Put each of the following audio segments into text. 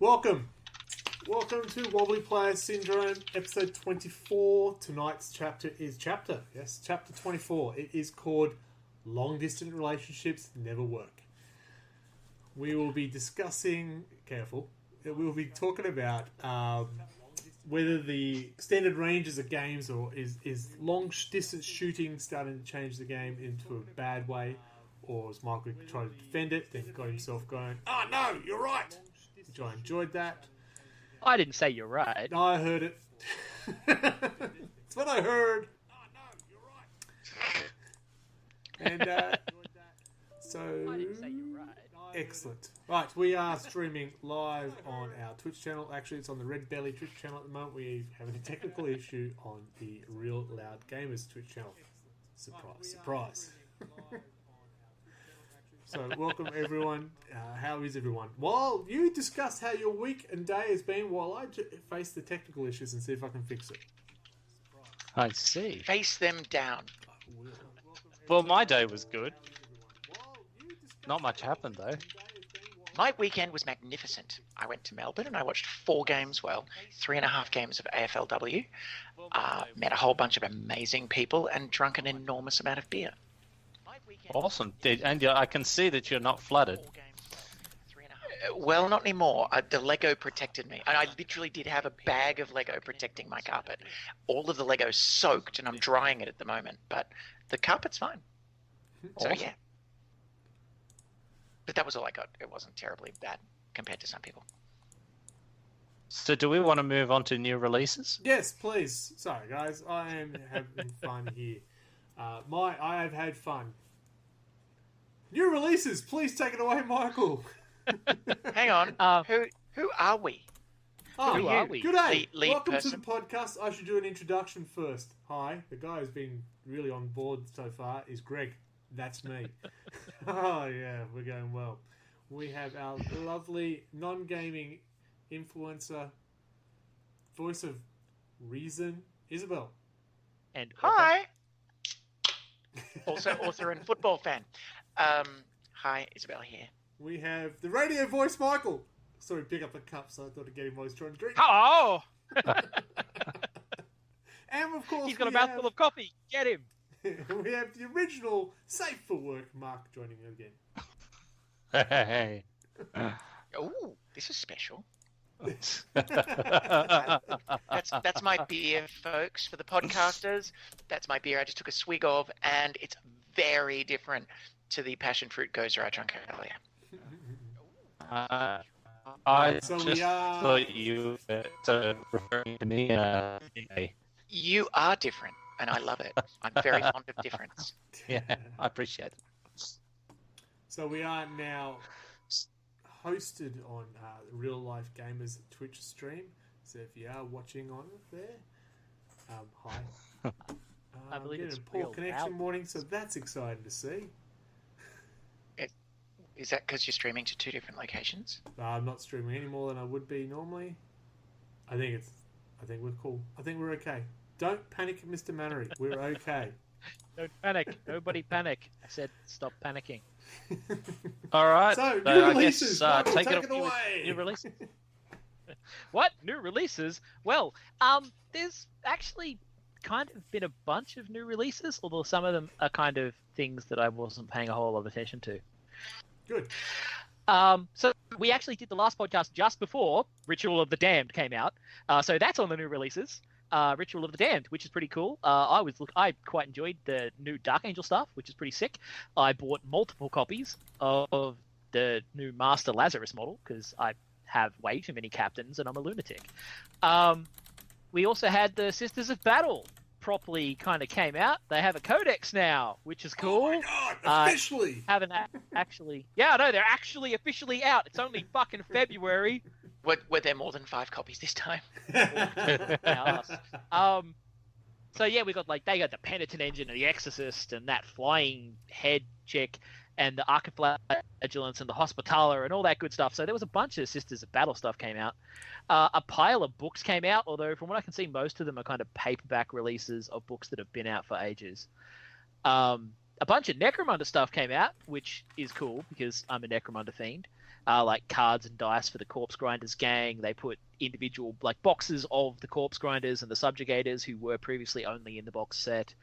Welcome to Wobbly Player Syndrome, episode 24. Tonight's chapter is chapter 24. It is called Long Distance Relationships Never Work. We will be discussing, we will be talking about whether the extended ranges of games or is long distance shooting starting to change the game into a bad way, or is Michael trying to defend it, then got himself going, "Oh no, you're right," which I enjoyed that. I didn't say you're right. No, I heard it. That's what I heard. Oh no, you're right. And so I didn't say you're right. excellent. Right, we are streaming live on our Twitch channel. Actually, it's on the Red Belly Twitch channel at the moment. We have a technical issue on the Real Loud Gamers Twitch channel. Surprise, surprise. So, welcome everyone. How is everyone? Well, you discussed how your week and day has been while I face the technical issues and see if I can fix it. I see. Face them down. Well, my day was good. Not much happened, though. My weekend was magnificent. I went to Melbourne and I watched 4 games, 3.5 games of AFLW, met a whole bunch of amazing people and drunk an enormous amount of beer. Awesome. And I can see that you're not flooded. Well, not anymore. The Lego protected me. I literally did have a bag of Lego protecting my carpet. All of the Lego's soaked and I'm drying it at the moment, but the carpet's fine. Awesome. So, yeah. But that was all I got. It wasn't terribly bad compared to some people. So do we want to move on to new releases? Yes, please. Sorry, guys. I am having fun here. I have had fun. New releases. Please take it away, Michael. Hang on. Who are we? Who are we? Good day. Lead Welcome person. to the podcast. I should do an introduction first. Hi. The guy who's been really on board so far is Greg. That's me. Oh, yeah. We're going well. We have our lovely non-gaming influencer, voice of reason, Isabel. And Hi. Also author and football fan. Hi, Isabel here. We have the radio voice, Michael. Sorry, pick up the cup, so I thought I'd get him while he's trying to drink. Hello! And of course, He's got a mouthful of coffee. Get him! we have the original Safe for Work Mark joining again. Hey. Oh, this is special. That's my beer, folks, for the podcasters. That's my beer I just took a swig of, and it's very different to the passion fruit gozer I drank earlier. I So just we are- thought you were referring to me. You are different, and I love it. I'm very fond of difference. Yeah, I appreciate it. So we are now hosted on Real Life Gamers Twitch stream. So if you are watching on it there, hi. I believe getting it's a poor real connection loud. morning, so that's exciting to see. Is that because you're streaming to 2 different locations? I'm not streaming any more than I would be normally. I think we're cool. I think we're okay. Don't panic, Mr. Mannery. We're okay. Don't panic. Nobody panic. I said stop panicking. All right. So, new I releases. guess, Michael, take take it it away. away. New releases? What? New releases? Well, there's actually kind of been a bunch of new releases, although some of them are kind of things that I wasn't paying a whole lot of attention to. Good. So we actually did the last podcast just before Ritual of the Damned came out. So that's on the new releases. Ritual of the Damned, which is pretty cool. I quite enjoyed the new Dark Angel stuff, which is pretty sick. I bought multiple copies of the new Master Lazarus model because I have way too many captains and I'm a lunatic. We also had the Sisters of Battle properly kind of came out. They have a codex now, which is cool. Oh my God, officially. Haven't actually. Yeah, no, they're actually officially out. It's only fucking February. Were there more than 5 copies this time? So yeah, we got they got the Penitent Engine and the Exorcist and that flying head chick and the Archiflagellants and the Hospitaller and all that good stuff. So there was a bunch of Sisters of Battle stuff came out. A pile of books came out, although from what I can see, most of them are kind of paperback releases of books that have been out for ages. A bunch of Necromunda stuff came out, which is cool because I'm a Necromunda fiend. like cards and dice for the Corpse Grinders gang. They put individual like boxes of the Corpse Grinders and the Subjugators who were previously only in the box set.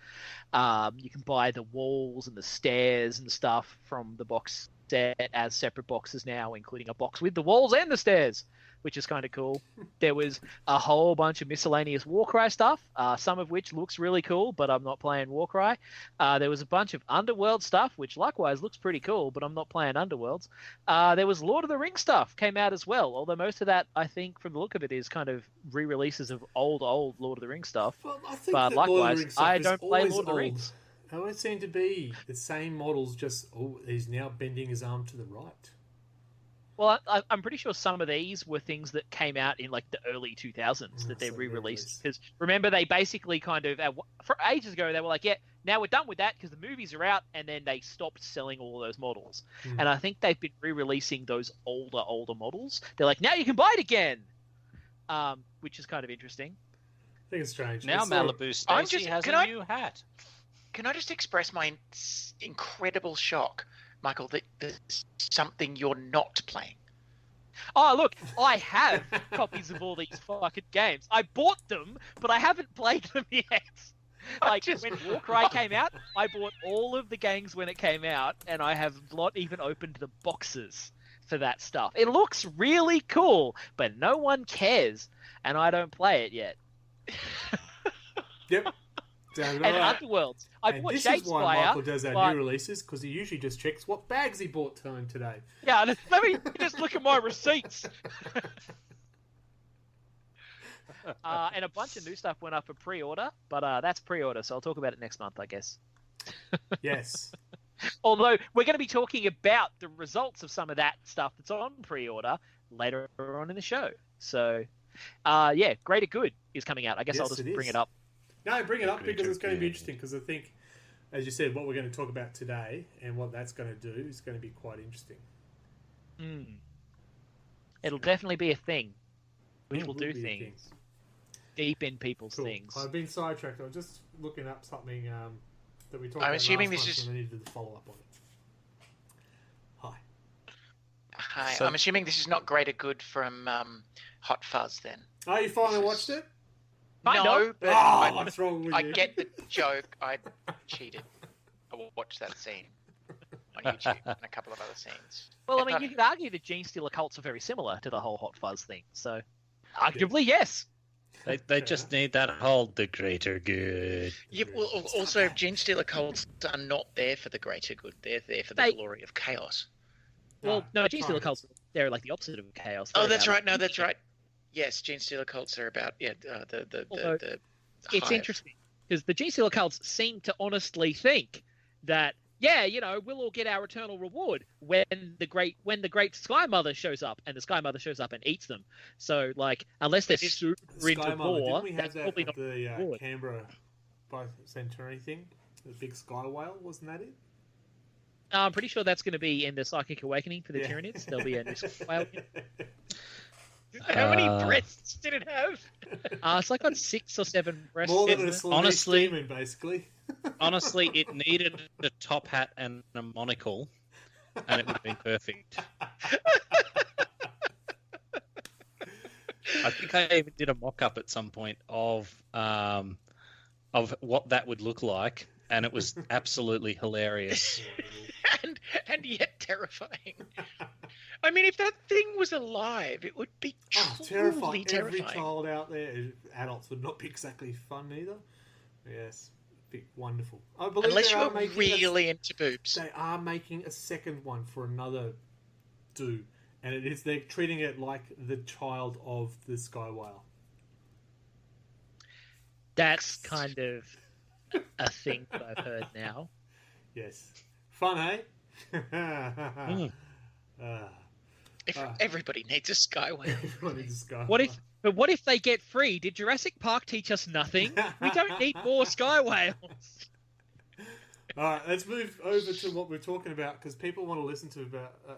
You can buy the walls and the stairs and stuff from the box set as separate boxes now, including a box with the walls and the stairs, which is kind of cool. There was a whole bunch of miscellaneous Warcry stuff, some of which looks really cool, but I'm not playing Warcry. There was a bunch of Underworld stuff, which likewise looks pretty cool, but I'm not playing Underworlds. There was Lord of the Rings stuff came out as well, although most of that, I think, from the look of it, is kind of re-releases of old Lord of the Rings stuff. Well, I think But that likewise, Lord of the Rings stuff I is don't play always Lord of the old. Rings. They always seem to be the same models, just, he's now bending his arm to the right. Well, I'm pretty sure some of these were things that came out in like the early 2000s that they so re-released. Because remember, they basically kind of, for ages ago, they were like, yeah, now we're done with that because the movies are out, and then they stopped selling all those models. And I think they've been re-releasing those older models. They're like, now you can buy it again, which is kind of interesting. I think it's strange. Now It's sort of- Malibu Stacy has a new hat. Can I just express my incredible shock, Michael, that there's something you're not playing? Oh, look, I have copies of all these fucking games. I bought them, but I haven't played them yet. Like, when Warcry came out, I bought all of the games when it came out, and I have not even opened the boxes for that stuff. It looks really cool, but no one cares, and I don't play it yet. Yep. Sounds And right. Underworlds. I And bought this is why Shadespire. Michael does our but- new releases, because he usually just checks what bags he bought home today. Yeah, let me just look at my receipts. And a bunch of new stuff went up for pre-order, but that's pre-order, so I'll talk about it next month, I guess. Yes. Although we're going to be talking about the results of some of that stuff that's on pre-order later on in the show. So, yeah, Greater Good is coming out. I guess Yes, I'll just it bring is. it up. No, bring it up because it's going to be Good. interesting, because I think, as you said, what we're going to talk about today and what that's going to do is going to be quite interesting. It'll definitely be a thing. Which It will will do be a thing. things deep in people's Cool. things. I've been sidetracked. I was just looking up something that we talked I'm about assuming last this month, is- and I needed to follow up on it. Hi. Hi, So- I'm assuming this is not Greater Good from Hot Fuzz, then. Oh, you finally watched it? Kind no, of. but Oh, what's wrong with I you? get the joke. I cheated. I watched that scene on YouTube and a couple of other scenes. Well, I mean, you could argue that Gene Stealer cults are very similar to the whole Hot Fuzz thing. So, arguably, yes. They just need that whole the greater good. Yeah, well, also, Gene Stealer cults are not there for the greater good. They're there for the They- glory of chaos. Well, no, Gene Stealer triangles. cults, they're like the opposite of chaos. Oh, They're that's about right. No, that's unity. right. Yes, Gene Stealer cults are about Although, the It's hive. interesting because the Gene Stealer cults seem to honestly think that, yeah, we'll all get our eternal reward when the great Sky Mother shows up, and the Sky Mother shows up and eats them. So, like, unless they're super into Sky Mother. war, Didn't we that's have that probably at not the reward. Canberra bicentenary thing? The big sky whale, wasn't that it? I'm pretty sure that's going to be in the Psychic Awakening for the Yeah. Tyranids. There'll be a new whale. How many Uh, breasts did it have? It's like on 6 or 7 breasts. More than isn't a it? Slanesh Honestly- demon, basically. Honestly, it needed a top hat and a monocle, and it would have been perfect. I think I even did a mock-up at some point of what that would look like, and it was absolutely hilarious. and yet terrifying. I mean, if that thing was alive, it would be Oh, truly terrifying. terrifying. Every child out there, adults would not be exactly fun either. Yes, be wonderful. I believe Unless they you are were making really into boobs. they are making a second one for another do, and they're treating it like the child of the Sky Whale. That's kind of a thing that I've heard now. Yes, fun, eh? Mm. If everybody needs a sky whale. Everyone needs a Sky What Whale. But what if they get free? Did Jurassic Park teach us nothing? We don't need more sky whales. All right, let's move over to what we're talking about, because people want to listen to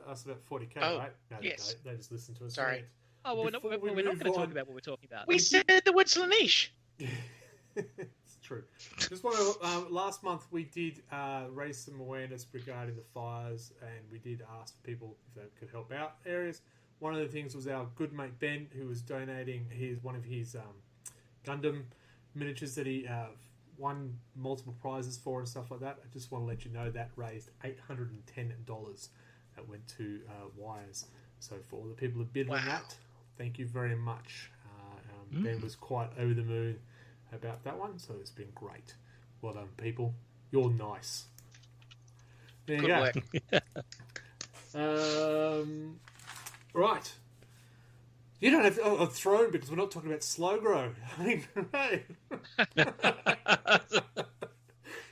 us about 40k, Oh, right? No, they yes. don't. They just listen to us. Sorry. rant. Oh, well, Before we're we not move going to talk on- about what we're talking about. We said the word Slaanesh. It's true. Just want to. Last month we did raise some awareness regarding the fires, and we did ask people if they could help out areas. One of the things was our good mate Ben, who was donating one of his Gundam miniatures that he won multiple prizes for and stuff like that. I just want to let you know that raised $810 that went to Wires. So for all the people who bid on that, thank you very much. Ben was quite over the moon about that one, so it's been great. Well done, people. You're nice. There you go. Right. You don't have a throne because we're not talking about slow grow. I mean, hey.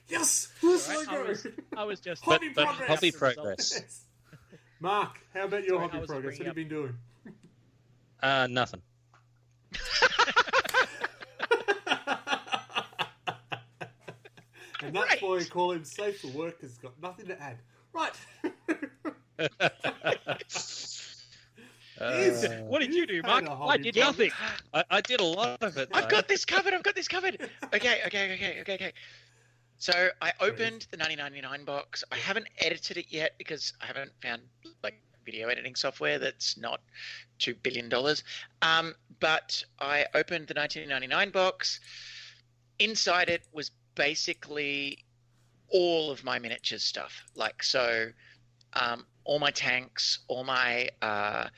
Yes, slow grow. I was just hobby progress. Yes. Mark, how about your hobby progress? What have you been doing? Nothing. And that's why we call him safe for work, because he's got nothing to add. Right. What did you do, Mark? I did nothing. I did a lot of it. I've got this covered. Okay. So I opened the 1999 box. I haven't edited it yet because I haven't found video editing software that's not $2 billion. But I opened the 1999 box. Inside it was basically all of my miniatures stuff. All my tanks, all my the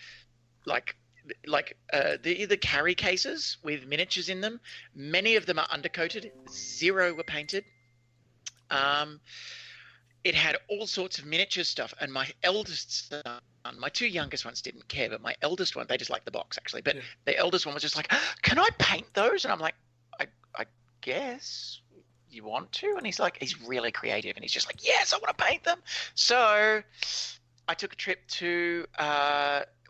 carry cases with miniatures in them. Many of them are undercoated. 0 were painted. It had all sorts of miniature stuff, and my eldest son, my 2 youngest ones didn't care, but my eldest one, they just liked the box actually. But the eldest one was just like, "Can I paint those?" And I'm like, I guess you want to. And he's really creative, and he's just like, "Yes, I want to paint them." So I took a trip to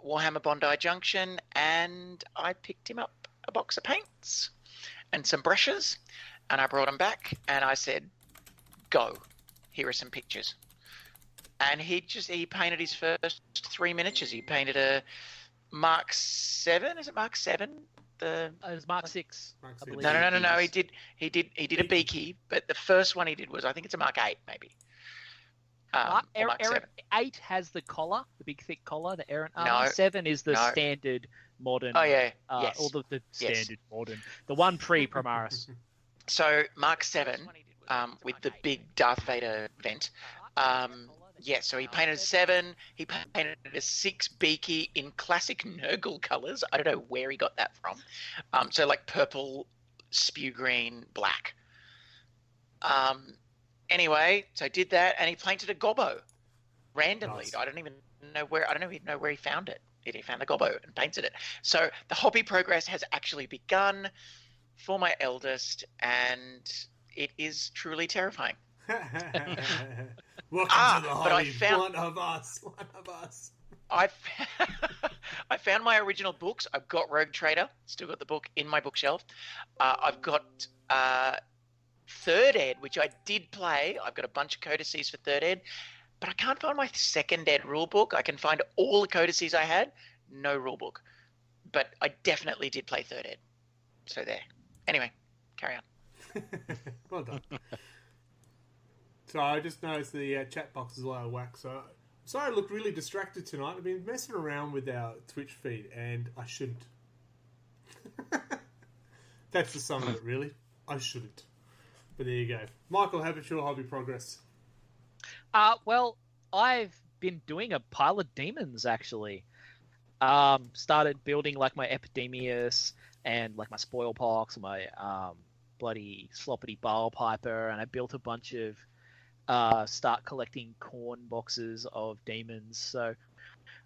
Warhammer Bondi Junction, and I picked him up a box of paints and some brushes, and I brought them back, and I said, "Go. Here are some pictures." And he painted his first 3 miniatures. He painted a Mark 7. Is it Mark 7? It was Mark 6. I believe. No. He did a Beaky, but the first one he did was, I think it's a Mark 8 maybe. Mark 7. 8 has the collar, the big thick collar, the errant No, armor. 7 is the standard modern. Oh yeah, yes. Or the standard modern. The one pre-Primaris. So Mark 7, with the big Darth Vader vent. So he painted a 7. He painted a 6 Beaky in classic Nurgle colours. I don't know where he got that from. So purple, spew green, black. Anyway, so I did that, and he painted a gobbo randomly. Nice. I don't even know where he found it. He found the gobbo and painted it. So the hobby progress has actually begun for my eldest, and it is truly terrifying. Welcome to the hobby. One of us. I found my original books. I've got Rogue Trader. Still got the book in my bookshelf. I've got Third Ed, which I did play. I've got a bunch of codices for Third Ed, but I can't find my Second Ed rule book. I can find all the codices I had, no rule book. But I definitely did play Third Ed. So there. Anyway, carry on. Well done. So I just noticed the chat box is a lot of whack. So sorry, I look really distracted tonight. I've been messing around with our Twitch feed, and I shouldn't. That's the sum of it, really. I shouldn't. But there you go. Michael, how about your hobby progress? Well, I've been doing a pile of demons, actually. Started building my Epidemius and my Spoilpox, my bloody Sloppity Bile Piper, and I built a bunch of start collecting corn boxes of demons. So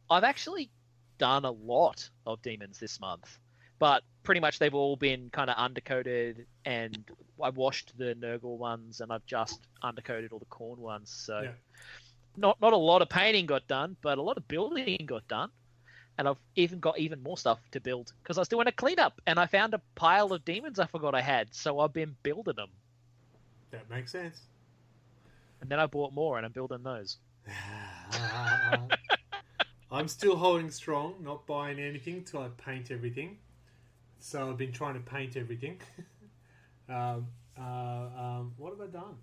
I've actually done a lot of demons this month, but pretty much they've all been kind of undercoated, and I washed the Nurgle ones, and I've just undercoated all the corn ones. So not a lot of painting got done, but a lot of building got done. And I've even got even more stuff to build because I was doing a cleanup, and I found a pile of demons I forgot I had, so I've been building them. That makes sense. And then I bought more, and I'm building those. I'm still holding strong, not buying anything till I paint everything. So I've been trying to paint everything. I done?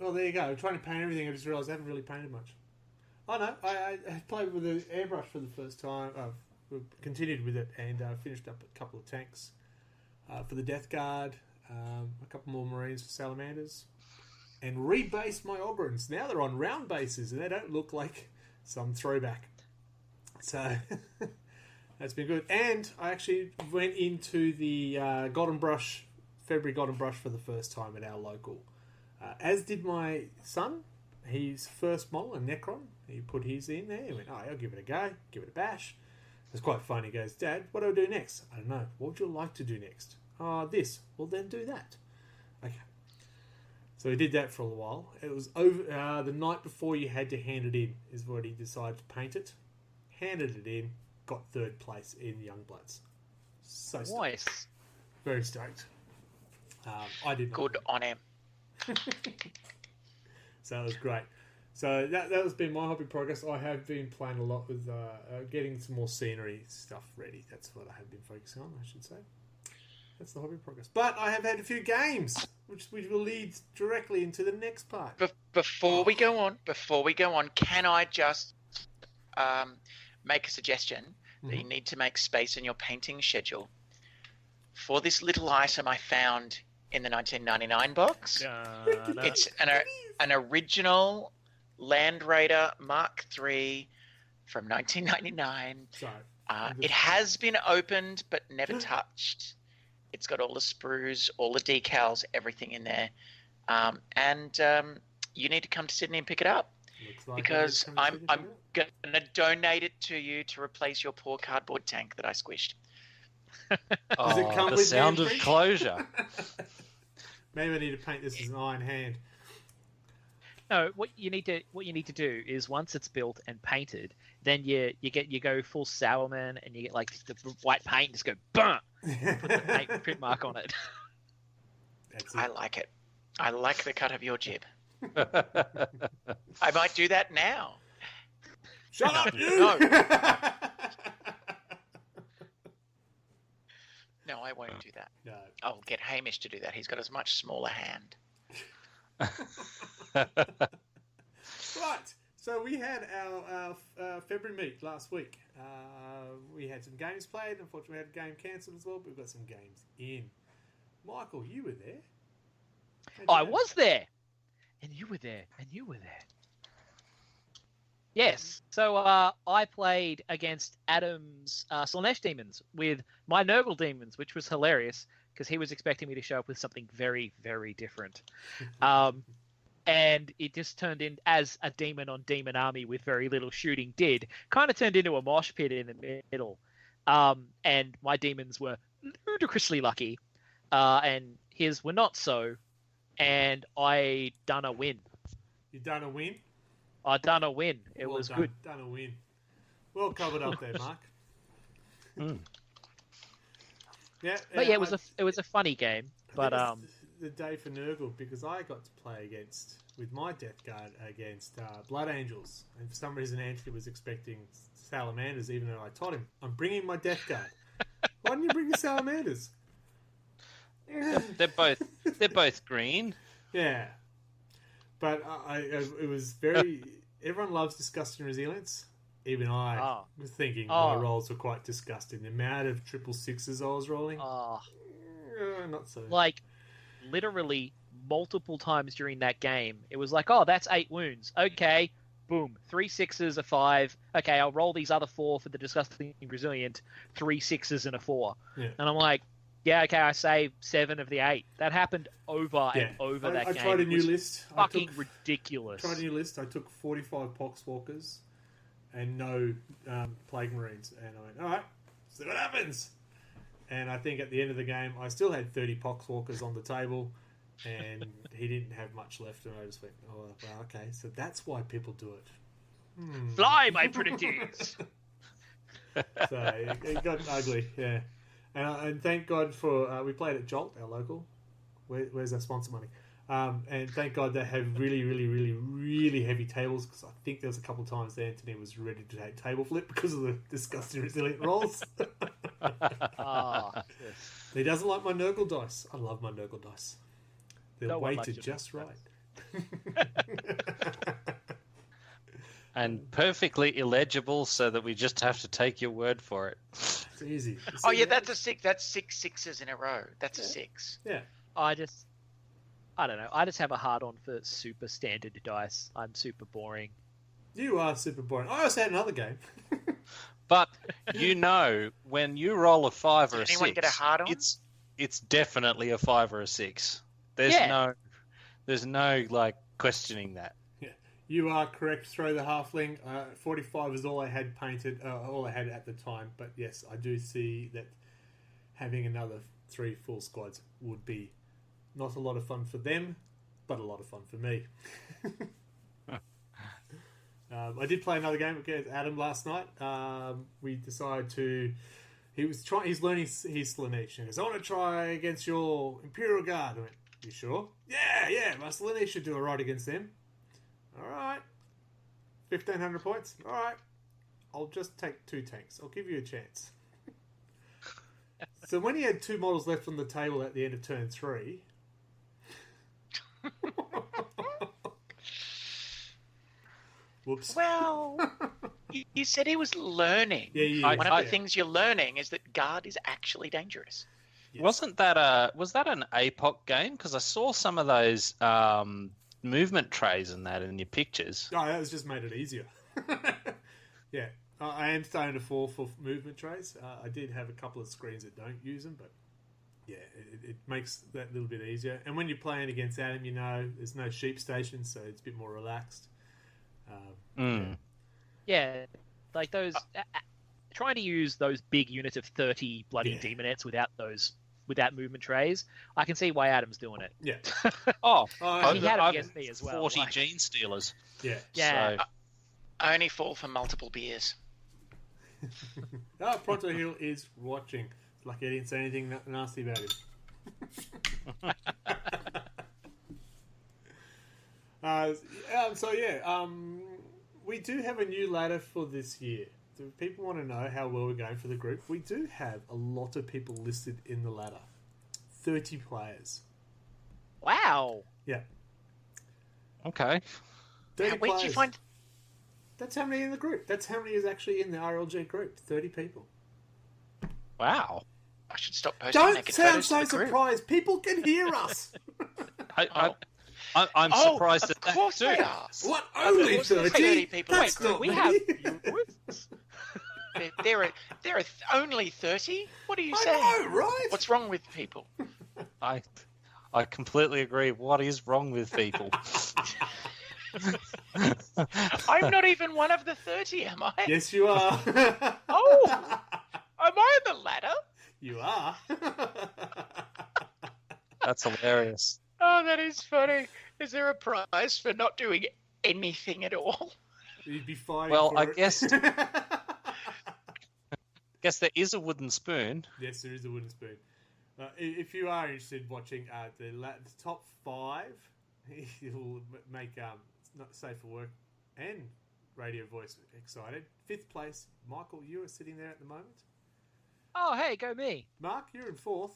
Oh, there you go. I'm trying to paint everything. I just realised I haven't really painted much. Oh, no. I played with the airbrush for the first time. I've continued with it and finished up a couple of tanks for the Death Guard, a couple more Marines for Salamanders, and rebased my Ogrins. Now they're on round bases and they don't look like some throwback. So that's been good. And I actually went into the Golden Brush, February Golden Brush for the first time at our local. As did my son. His first model, a Necron. He put his in there. He went, I'll give it a go. Give it a bash. It's quite fun. He goes, Dad, what do I do next? I don't know. What would you like to do next? This. Well, then do that. Okay. So he did that for a while. It was over the night before you had to hand it in is what he decided to paint it. Handed it in. Got third place in Youngbloods. So stoked. Nice. Very stoked. I did not. Good on him. So it was great. So that has been my hobby progress. I have been playing a lot with getting some more scenery stuff ready. That's what I have been focusing on, I should say. That's the hobby progress. But I have had a few games, which will lead directly into the next part. Before we go on, can I just make a suggestion that you need to make space in your painting schedule for this little item I found in the 1999 box? It's an original Land Raider Mark III from 1999. Sorry. It has been opened but never touched. It's got all the sprues, all the decals, everything in there. And you need to come to Sydney and pick it up. Looks like Because it is I'm coming to going to donate it to you to replace your poor cardboard tank that I squished. Does it come the with sound of handprint? closure. Maybe I need to paint this as an iron hand. No, what you need to do is once it's built and painted, then you go full Sourman and you get like the white paint and just go BUM! Put the print mark on it. That's I it. like it. I like the cut of your jib. I might do that now. Shut up, you! No. No, I won't do that. No. I'll get Hamish to do that. He's got a much smaller hand. Right. So we had our February meet last week. We had some games played. Unfortunately, we had a game cancelled as well, but we've got some games in. Michael, you were there. I was there, and you were there, and you were there. Yes. So I played against Adam's Slanesh demons with my Nurgle demons, which was hilarious because he was expecting me to show up with something very, very different. And it just turned in as a demon on demon army with very little shooting did. Kind of turned into a mosh pit in the middle. And my demons were ludicrously lucky. And his were not so. And I done a win. You done a win? I done a win. It Well was done. good. Done a win. Well covered up there, Mark. Yeah, But yeah, it was a funny game. But I think it's the day for Nurgle because I got to play with my Death Guard against Blood Angels, and for some reason Anthony was expecting Salamanders, even though I told him I'm bringing my Death Guard. Why didn't you bring the Salamanders? They're both green. Yeah, but it was very. Everyone loves disgusting resilience. Even I was thinking my rolls were quite disgusting. The amount of 666s I was rolling, not so. like literally multiple times during that game, it was like, oh, that's 8 wounds. Okay, boom, 3 6s, a 5. Okay, I'll roll these other 4 for the disgusting resilient. 3 6s and a 4. Yeah. And I'm like, yeah, okay, I saved 7 of the 8. That happened over and over that I game. tried a It new was list. Fucking ridiculous. Tried a new list. I took 45 Poxwalkers and no Plague Marines. And I went, all right, see what happens. And I think at the end of the game, I still had 30 Poxwalkers on the table, and he didn't have much left. And I just went, oh, well, okay, so that's why people do it. Fly, my pretties! So it got ugly, yeah. And thank God for we played at Jolt, our local. Where's our sponsor money? And thank God they have really, really, really, really heavy tables, because I think there was a couple of times that Anthony was ready to take table flip because of the disgusting resilient rolls. Yes. He doesn't like my Nurgle dice. I love my Nurgle dice. They're No one likes weighted your just dog. right. And perfectly illegible, so that we just have to take your word for it. It's easy. You Oh see yeah, that? that's a 6. That's 6 sixes in a row. That's a 6. Yeah. I don't know. I just have a hard on for super standard dice. I'm super boring. You are super boring. I also had another game. But when you roll a 5 or a Did anyone 6, get a hard on? it's definitely a 5 or a 6. There's no like questioning that. Yeah, you are correct. Throw the halfling. 45 is all I had painted. All I had at the time. But yes, I do see that having another 3 full squads would be not a lot of fun for them, but a lot of fun for me. I did play another game against Adam last night. We decided to. He's learning his Slanesh. He goes, I want to try against your Imperial Guard. I went, you sure? Yeah. My Slanesh should do all right against them. All right. 1,500 points. All right. I'll just take 2 tanks. I'll give you a chance. So when he had 2 models left on the table at the end of turn 3. Whoops. Well, you said he was learning. Yeah. One of the things you're learning is that guard is actually dangerous. Yes. Was that an APOC game? Because I saw some of those movement trays and that in your pictures. Oh, that was just made it easier. Yeah. I am starting to fall for movement trays. I did have a couple of screens that don't use them, but yeah, it makes that little bit easier. And when you're playing against Adam, there's no sheep stations, so it's a bit more relaxed. Yeah, like those. Trying to use those big units of 30 bloody demonettes without movement trays. I can see why Adam's doing it. Yeah. He had it against me as well. 40 gene stealers. Yeah. Yeah. So, I only fall for multiple beers. Pronto Hill is watching. Lucky I didn't say anything nasty about him. We do have a new ladder for this year. So if people want to know how well we're going for the group, we do have a lot of people listed in the ladder. 30 players. Wow. Yeah. okay. 30 Where players. did you find? That's how many in the group. That's how many is actually in the RLG group. 30 people. Wow. I should stop posting Don't naked sound photos so to the group. surprised. People can hear us. I'm surprised at Of course that they too. are. What? Only course there's 30? 30 people in That's the group. not We me. have. There are only 30. What are you I saying? know, right? What's wrong with people? I completely agree. What is wrong with people? I'm not even one of the 30, am I? Yes, you are. Oh, am I on the ladder? You are. That's hilarious. Oh, that is funny. Is there a prize for not doing anything at all? You'd be fighting Well, for I it. guess there is a wooden spoon. Yes, there is a wooden spoon. If you are interested in watching the top 5, it will make not safe for work and radio voice excited. 5th place, Michael, you are sitting there at the moment. Oh, hey, go me. Mark, you're in 4th.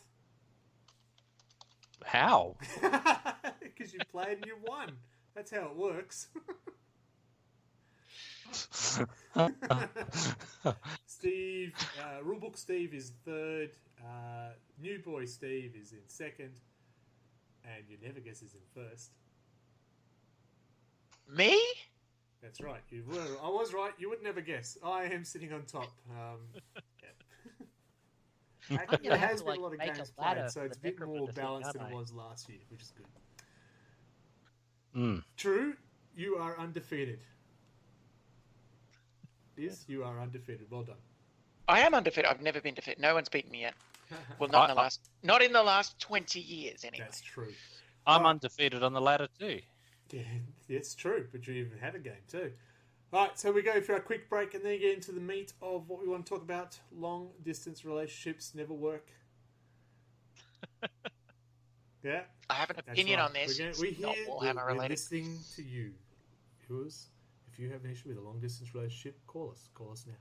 How? Because you played and you won. That's how it works. Steve, Rulebook Steve is 3rd. New Boy Steve is in 2nd. And you never guess is in 1st. Me? That's right. You were. I was right. You would never guess. I am sitting on top. There has been a lot of make a games ladder played, so for it's a the bit more necromancy, balanced than aren't it I? was last year, which is good. Mm. True, you are undefeated. Liz, you are undefeated. Well done. I am undefeated. I've never been defeated. No one's beaten me yet. Well, not in the last 20 years, anyway. That's true. I'm undefeated on the ladder too. Yeah, it's true, but you even had a game too. Alright, so we go for our quick break and then get into the meat of what we want to talk about. Long distance relationships never work. Yeah? I have an That's opinion right. on this. We're It's not here, Warhammer we're related. listening to you. Viewers, if you have an issue with a long distance relationship, call us. Call us now.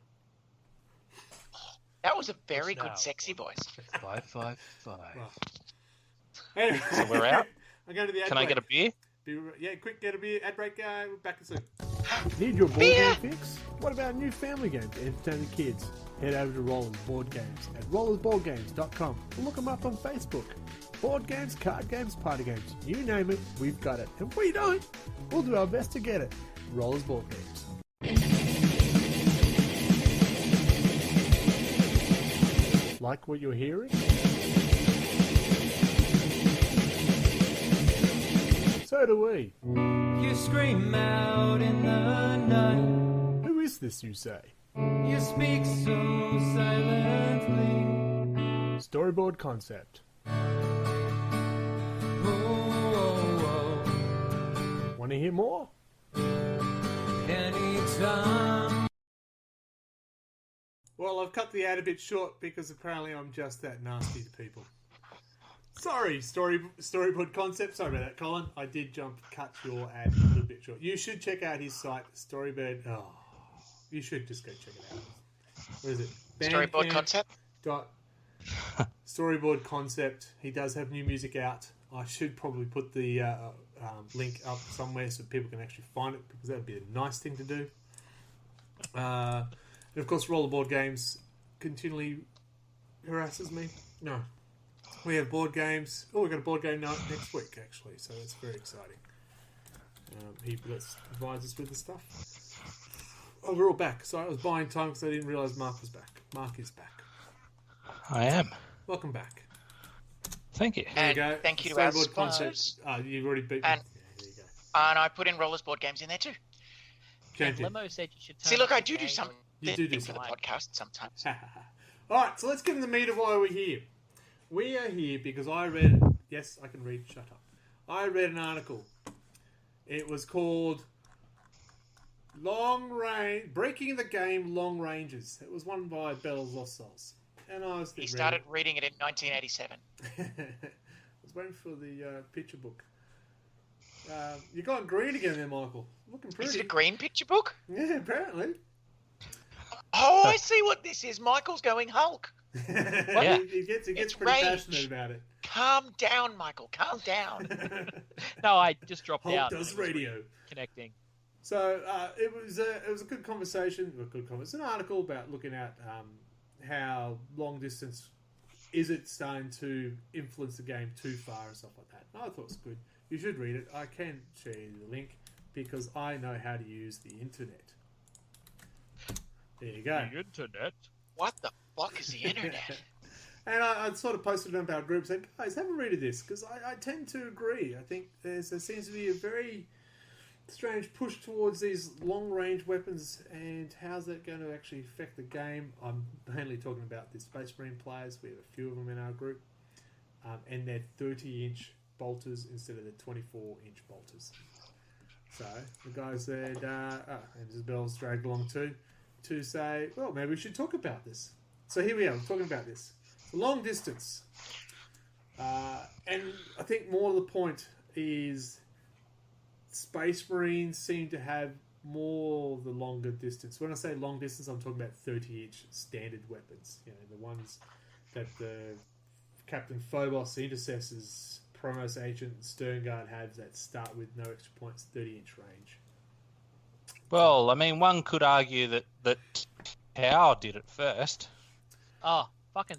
That was a very Now. good, sexy voice. 555. Well, anyway, So we're out? I'm going to the ad Can break. I get a beer? Yeah, quick, get a beer. Ad break. We're back soon. Need your board game fix? What about new family games to entertain the kids? Head over to Rollers Board Games at rollersboardgames.com or look them up on Facebook. Board games, card games, party games, you name it, we've got it. And if we don't, we'll do our best to get it. Rollers Board Games. Like what you're hearing? So do we. You scream out in the night. Who is this, you say? You speak so silently. Storyboard concept. Oh, Want to hear more? anytime. Well, I've cut the ad a bit short because apparently I'm just that nasty to people. Sorry, storyboard concept. Sorry about that, Colin. I did cut your ad a little bit short. You should check out his site, Storyboard. Oh, you should just go check it out. What is it? Storyboard concept. Storyboard concept. He does have new music out. I should probably put the link up somewhere so people can actually find it because that would be a nice thing to do. And of course, Rollerboard Games continually harasses me. No. We have board games. Oh, we've got a board game night next week, actually, so that's very exciting. He provides us with the stuff. Oh, we're all back. Sorry, I was buying time because I didn't realise Mark was back. Mark is back. I am. Welcome back. Thank you. There you And go. thank you to our Storyboard sponsors. You've already beat me. And- Yeah, there you go. And I put in Rollers Board Games in there too. And Champion. Limo said you should. See, turn look, up I the do game something You do for the something. podcast sometimes. All right, so let's get in the meat of why we're here. We are here because I read... Yes, I can read. Shut up. I read an article. It was called Breaking the Game Long Ranges. It was one by Bell's Lost Souls. And I was He started reading it in 1987. I was waiting for the picture book. You got green again there, Michael. Looking pretty. Is it a green picture book? Yeah, apparently. Oh, I see what this is. Michael's going Hulk. Yeah. He gets It's pretty rage. passionate about it. Calm down, Michael. Calm down. No, I just dropped Hulk out. does when it was radio. Connecting. So it was a good conversation. It's an article about looking at how long distance is it starting to influence the game too far and stuff like that. And I thought it was good. You should read it. I can share you the link because I know how to use the internet. There you go. Internet. What the fuck is the internet? And I sort of posted it on our group saying, guys, have a read of this because I tend to agree. I think there seems to be a very strange push towards these long-range weapons and how's that going to actually affect the game. I'm mainly talking about the Space Marine players. We have a few of them in our group. And they're 30-inch bolters instead of the 24-inch bolters. So the guys said, and Isabel's dragged along too, to say, well, maybe we should talk about this. So here we are, we're talking about this. Long distance. And I think more to the point is Space Marines seem to have more the longer distance. When I say long distance, I'm talking about 30-inch standard weapons. You know, the ones that the Captain Phobos, the Intercessors, Promos Agent, and Sternguard have that start with no extra points, 30-inch range. Well, I mean, one could argue that Tau did it first. Oh, fucking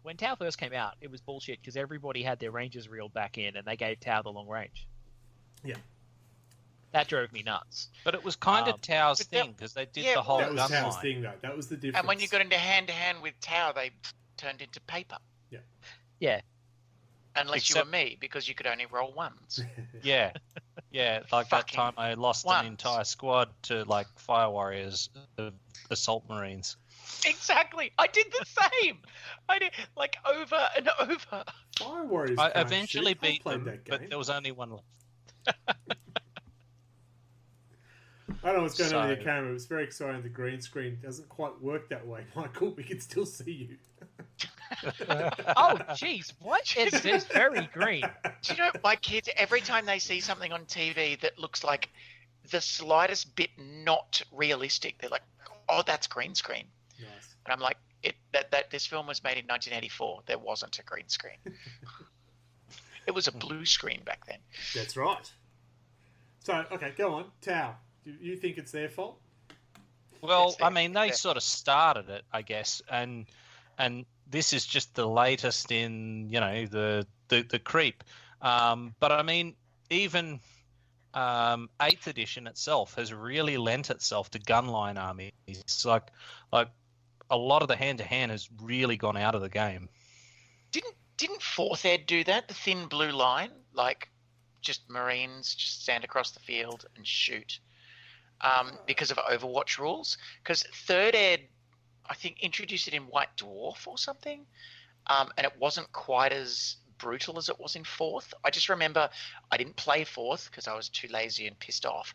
when Tau first came out, it was bullshit because everybody had their ranges reeled back in, and they gave Tau the long range. Yeah. That drove me nuts. But it was kind of Tau's but thing because they did yeah, the whole That was gun Tao's line. thing, though. That was the difference. And when you got into hand-to-hand with Tau, they turned into paper. Yeah. Unless you Except- were me, because you could only roll ones. Yeah, like that Fucking time I lost once. an entire squad to like Fire Warriors, Assault Marines. Exactly. I did the same. I did, like, over and over. Fire Warriors I can't eventually shoot. I beat played them, that game. but there was only one left. I don't know what's going on with So- your camera. It was very exciting. The green screen doesn't quite work that way, Michael. We can still see you. Oh, jeez, what? It's very green. Do you know, my kids, every time they see something on TV that looks like the slightest bit not realistic, they're like, oh, that's green screen. Nice. And I'm like, that this film was made in 1984. There wasn't a green screen. It was a blue screen back then. That's right. So, okay, go on. Tao, do you think it's their fault? Well, I mean, they sort of started it, I guess, and this is just the latest in, the creep. But I mean, even 8th edition itself has really lent itself to gunline armies. It's like a lot of the hand-to-hand has really gone out of the game. Didn't 4th Ed do that? The thin blue line, like just Marines just stand across the field and shoot because of Overwatch rules. Because 3rd Ed, I think, introduced it in White Dwarf or something, and it wasn't quite as brutal as it was in 4th. I just remember I didn't play 4th because I was too lazy and pissed off.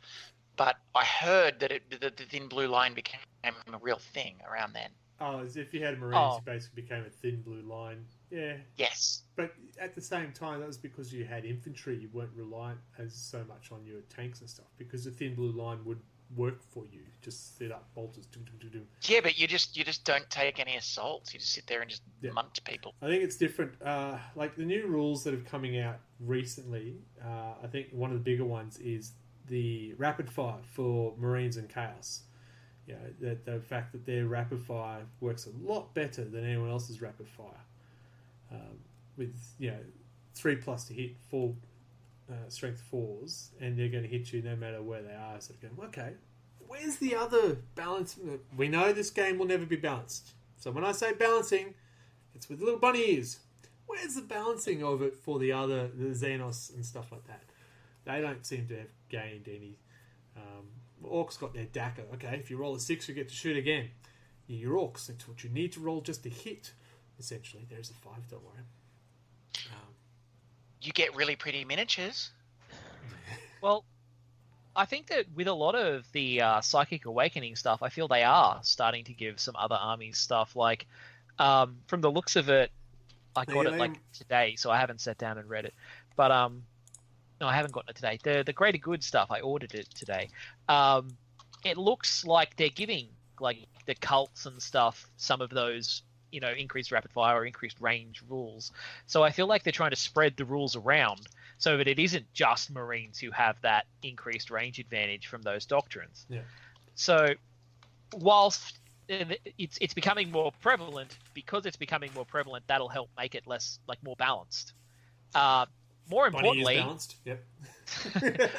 But I heard that the thin blue line became a real thing around then. Oh, as if you had Marines, you basically became a thin blue line. Yeah. Yes. But at the same time, that was because you had infantry. You weren't reliant as so much on your tanks and stuff, because the thin blue line would work for you. Just set up bolters. Yeah, but you just don't take any assaults. You just sit there and just munch people. I think it's different. Like the new rules that have coming out recently, I think one of the bigger ones is the rapid fire for Marines and Chaos. You know, the fact that their rapid fire works a lot better than anyone else's rapid fire. With 3+ to hit 4 strength 4s, and they're going to hit you no matter where they are. So going, okay, where's the other balance? We know this game will never be balanced. So when I say balancing, it's with little bunny ears. Where's the balancing of it for the Xenos and stuff like that? They don't seem to have gained any. Orcs got their DACA. Okay, if you roll a 6, you get to shoot again. Your Orcs, that's what you need to roll just to hit. Essentially, there's a 5, don't worry. You get really pretty miniatures. Well, I think that with a lot of the Psychic Awakening stuff, I feel they are starting to give some other armies stuff. Like, from the looks of it, I got it today, so I haven't sat down and read it. But no, I haven't gotten it today. The Greater Good stuff, I ordered it today. It looks like they're giving like the cults and stuff some of those, increased rapid fire or increased range rules. So I feel like they're trying to spread the rules around so that it isn't just Marines who have that increased range advantage from those doctrines. Yeah. So whilst it's becoming more prevalent, because it's becoming more prevalent, that'll help make it more balanced. More importantly, balanced. Yep.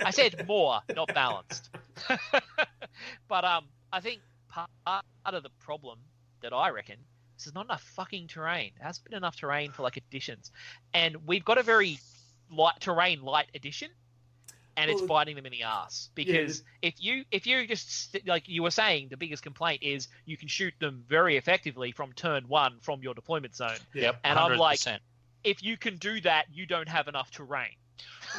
I said more, not balanced. But I think part of the problem that I reckon, there's not enough fucking terrain. There hasn't been enough terrain for editions, and we've got a very light edition, and it's biting them in the ass because if you just like you were saying, the biggest complaint is you can shoot them very effectively from turn 1 from your deployment zone. Yep, and 100%. I'm like, if you can do that, you don't have enough terrain.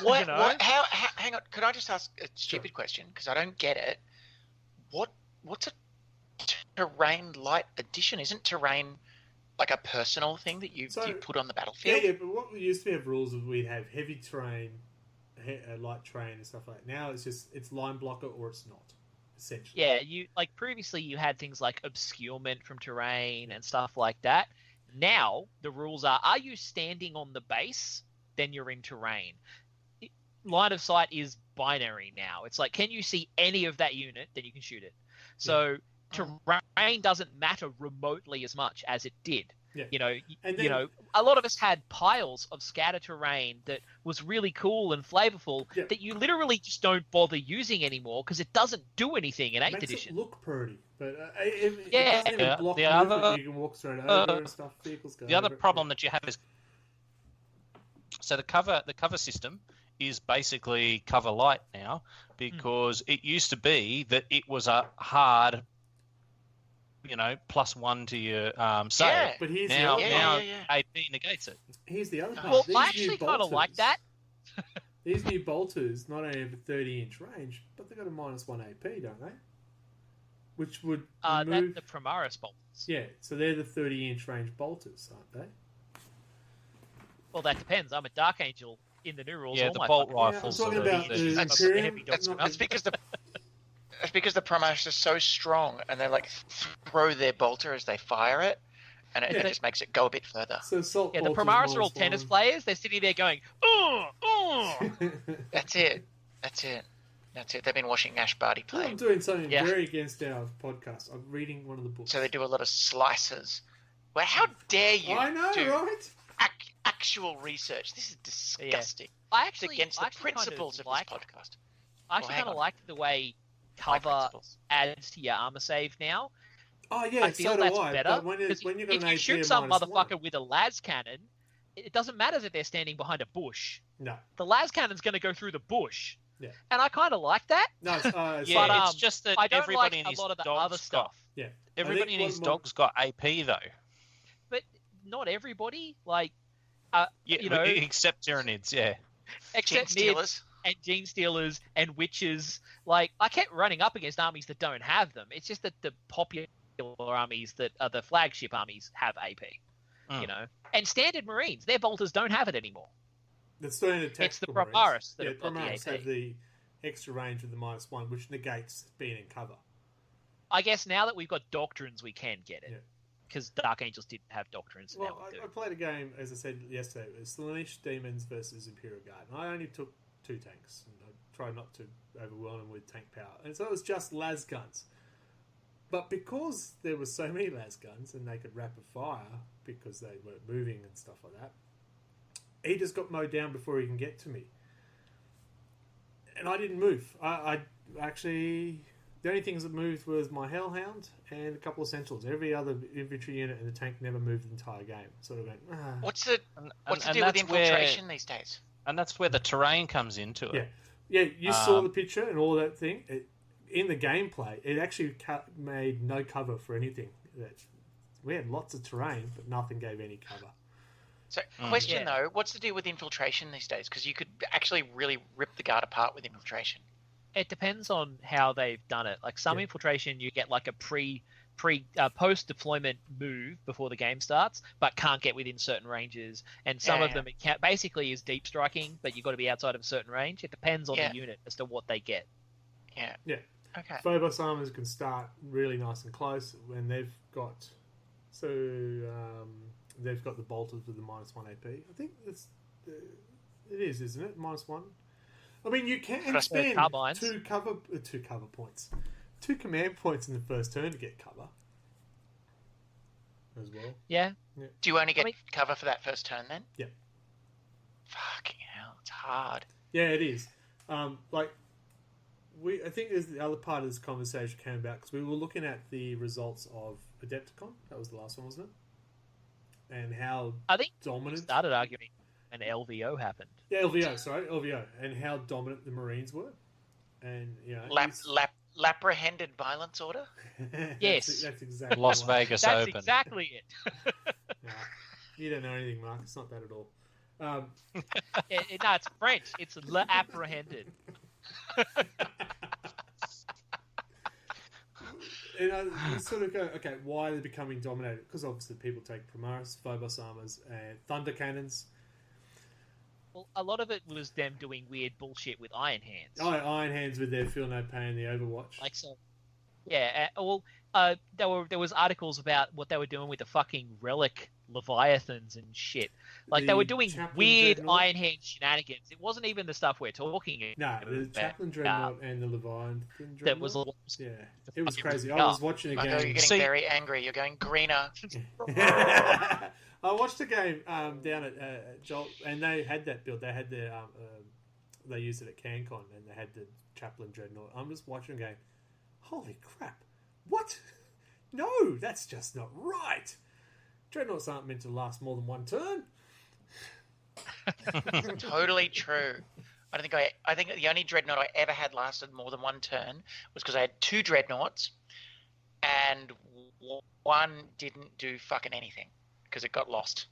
What? How? Hang on. Could I just ask a stupid question? Because I don't get it. What's a terrain light edition? Isn't terrain like a personal thing that you put on the battlefield? Yeah, but what we used to have rules of we'd have heavy terrain, light terrain and stuff like that. Now it's line blocker or it's not, essentially. Yeah, previously you had things like obscurement from terrain and stuff like that. Now the rules are you standing on the base? Then you're in terrain. Line of sight is binary now. It's like, can you see any of that unit? Then you can shoot it. So terrain doesn't matter remotely as much as it did. Yeah. A lot of us had piles of scatter terrain that was really cool and flavorful that you literally just don't bother using anymore because it doesn't do anything in 8th edition. It look pretty, but it doesn't even block movement. You can walk straight over and stuff. Vehicles go the other over problem that you have is the cover system is basically cover light now, because it used to be that it was a hard +1 to your save. Yeah. But now AP negates it. Here's the other part. Well, I actually kind of like that. These new bolters not only have a 30-inch range, but they've got a -1 AP, don't they? Which would remove... the Primaris bolters. Yeah, so they're the 30-inch range bolters, aren't they? Well, that depends. I'm a Dark Angel in the new rules. Yeah, the bolt rifles. I'm talking about the Imperium. That's because the Primaris are so strong, and they throw their bolter as they fire it, and it just makes it go a bit further. So Salt Yeah, the Bolter's Primaris are all -1. tennis players. They're sitting there going, oh. That's it. They've been watching Ash Barty play. I'm doing something Yeah. very against our podcast. I'm reading one of the books. So they do a lot of slices. Well, how dare you I know, do right? actual research? This is disgusting. I It's actually, against I the actually principles of kind this of podcast. I actually hang kind of on. like the way My cover principles. adds to your armor save now. Oh yeah, I feel so do that's I. better. But when Because you've got if an you AP shoot of some -1, motherfucker with a las cannon, it doesn't matter that they're standing behind a bush. no, The las cannon's going to go through the bush. Yeah. And I kind of like that. no, it's Yeah, But, it's just that I don't everybody like in his a lot of the dog's other stuff. yeah. Everybody in I his think dog's got AP though. But not everybody. Like, Yeah, you know, except Tyranids. Yeah. except Gene Nid Stealers. and Gene Stealers and Witches. Like, I kept running up against armies that don't have them. It's just that the popular armies that are the flagship armies have AP. You know? And standard Marines, their bolters don't have it anymore. The standard It's the tactical Primaris that yeah, have got the Primaris AP. have the extra range with the -1, which negates being in cover. I guess now that we've got Doctrines, we can get Yeah. it. Because Dark Angels didn't have Doctrines. and Well, now we do. I played a game, as I said yesterday, it was Slaanesh Demons versus Imperial Guard, and I only took 2 tanks, and I tried not to overwhelm them with tank power, and so it was just las guns. But because there were so many las guns, and they could rapid fire, because they weren't moving and stuff like that, he just got mowed down before he can get to me. And I didn't move. I actually... The only things that moved was my Hellhound and a couple of Sentinels. Every other infantry unit in the tank never moved the entire game. Sort of went, What's the And deal with that's where- infiltration these days? And that's where the terrain comes into it. Yeah, you saw the picture and all that thing. In the gameplay, it actually made no cover for anything. We had lots of terrain, but nothing gave any cover. So, question Yeah. though, what's the deal with infiltration these days? Because you could actually really rip the guard apart with infiltration. It depends on how they've done it. Like some infiltration, you get like a post deployment move before the game starts, but can't get within certain ranges. And some of them it basically is deep striking, but you've got to be outside of a certain range. It depends on the unit as to what they get. Yeah. Yeah. Okay. Phobos armors can start really nice and close when they've got they've got the bolters with the -1 AP. I think it is, isn't it? -1. I mean, you can spend carbines. two cover points, 2 command points in the first turn to get cover as well. Yeah. Do you only get cover for that first turn then? Yeah. Fucking hell, it's hard. Yeah, it is. I think there's the other part of this conversation came about because we were looking at the results of Adepticon. That was the last one, wasn't it? And how I think dominant we started arguing when LVO happened. Yeah, LVO, and how dominant the Marines were, and you know, Laprehended violence order. Yes. that's exactly Las right. Vegas That's Open. exactly it. Nah, you don't know anything, Mark. It's not that at all. No, it's French. It's apprehended. And you sort of go, okay, why are they becoming dominated? Because obviously people take Primaris, Phobos armors, and Thunder cannons. Well, a lot of it was them doing weird bullshit with Iron Hands. Oh, Iron Hands with their Feel No Pain, the Overwatch. Like so. Yeah. There was articles about what they were doing with the fucking relic Leviathans and shit. Like they were doing Chaplain weird Dreadnought. Iron Hand shenanigans. It wasn't even the stuff we're talking No, the about. Chaplain Dreadnought and the Leviathan Dreadnought. That was Yeah, it was crazy. I Yeah. was watching a Marco, you're game. getting very angry. You're going greener. I watched a game down at Jolt, and they had that build. They had their they used it at CanCon, and they had the Chaplain Dreadnought. I'm just watching, going, "Holy crap! What? No, that's just not right. Dreadnoughts aren't meant to last more than one turn." Totally true. I think the only dreadnought I ever had lasted more than one turn was because I had 2 dreadnoughts, and one didn't do fucking anything because it got lost.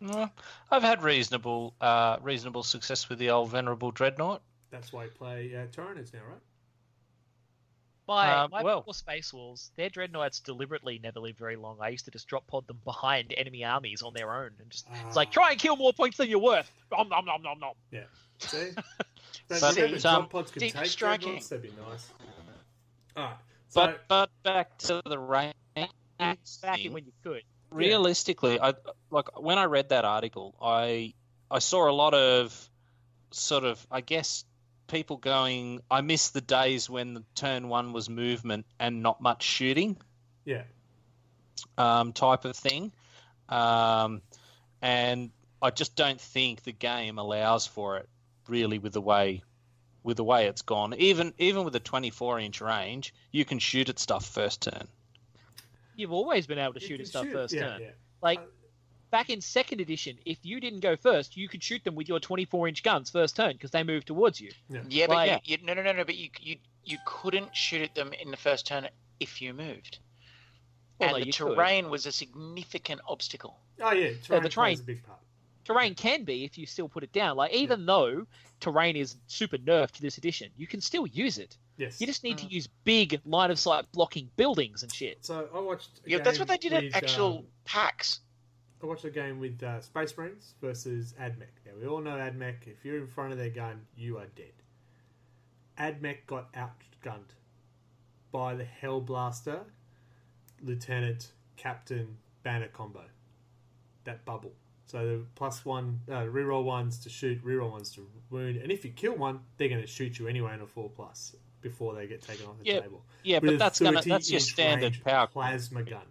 No, I've had reasonable success with the old venerable dreadnought. That's why you play Tyranids now, right? My well- poor Space Wolves, their dreadnoughts deliberately never live very long. I used to just drop pod them behind enemy armies on their own, and just it's like try and kill more points than you're worth. Nom nom nom nom nom. Yeah. See? But But, remember, drop pods could deep take striking. Dreadnoughts. That'd be nice. All right. So, But back to the range. Back in when you could. realistically, I like when I read that article, I saw a lot of sort of, I guess, people going, I miss the days when the turn one was movement and not much shooting. Yeah. Type of thing. And I just don't think the game allows for it really with the way it's gone. Even with a 24-inch range, you can shoot at stuff first turn. You've always been able to shoot at stuff first yeah, turn. Yeah. Like, back in second edition, if you didn't go first, you could shoot them with your 24-inch guns first turn because they moved towards you. Yeah, but Like- no. But you couldn't shoot at them in the first turn if you moved. Well, And no, the you could. terrain was a significant obstacle. Oh yeah, terrain the plays terrain- a big part. Terrain can be if you still put it down. Like, even though terrain is super nerfed this edition, you can still use it. Yes. You just need to use big line of sight blocking buildings and shit. So I watched. Yeah, that's what they did at actual packs. I watched a game with Space Marines versus AdMech. Now we all know AdMech. If you're in front of their gun, you are dead. AdMech got outgunned by the Hellblaster, Lieutenant, Captain, Banner combo. That bubble. So the +1, reroll ones to shoot, reroll ones to wound, and if you kill one, they're going to shoot you anyway on a 4+ before they get taken off the table. Yeah, With but a that's your 30-inch standard range power. plasma gun.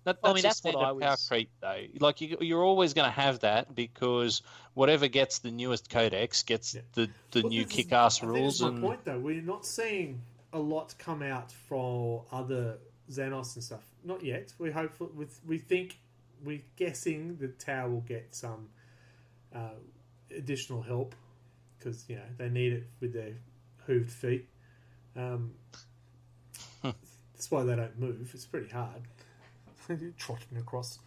That's I mean, your that's what standard I power was- creep, though. Like you're always going to have that because whatever gets the newest codex gets the Well, new this is- kick-ass I think rules. that's And my point, though. We're not seeing a lot come out for other Xenos and stuff. Not yet. We hope. We're guessing the tower will get some additional help because they need it with their hooved feet. That's why they don't move. It's pretty hard. Trotting across.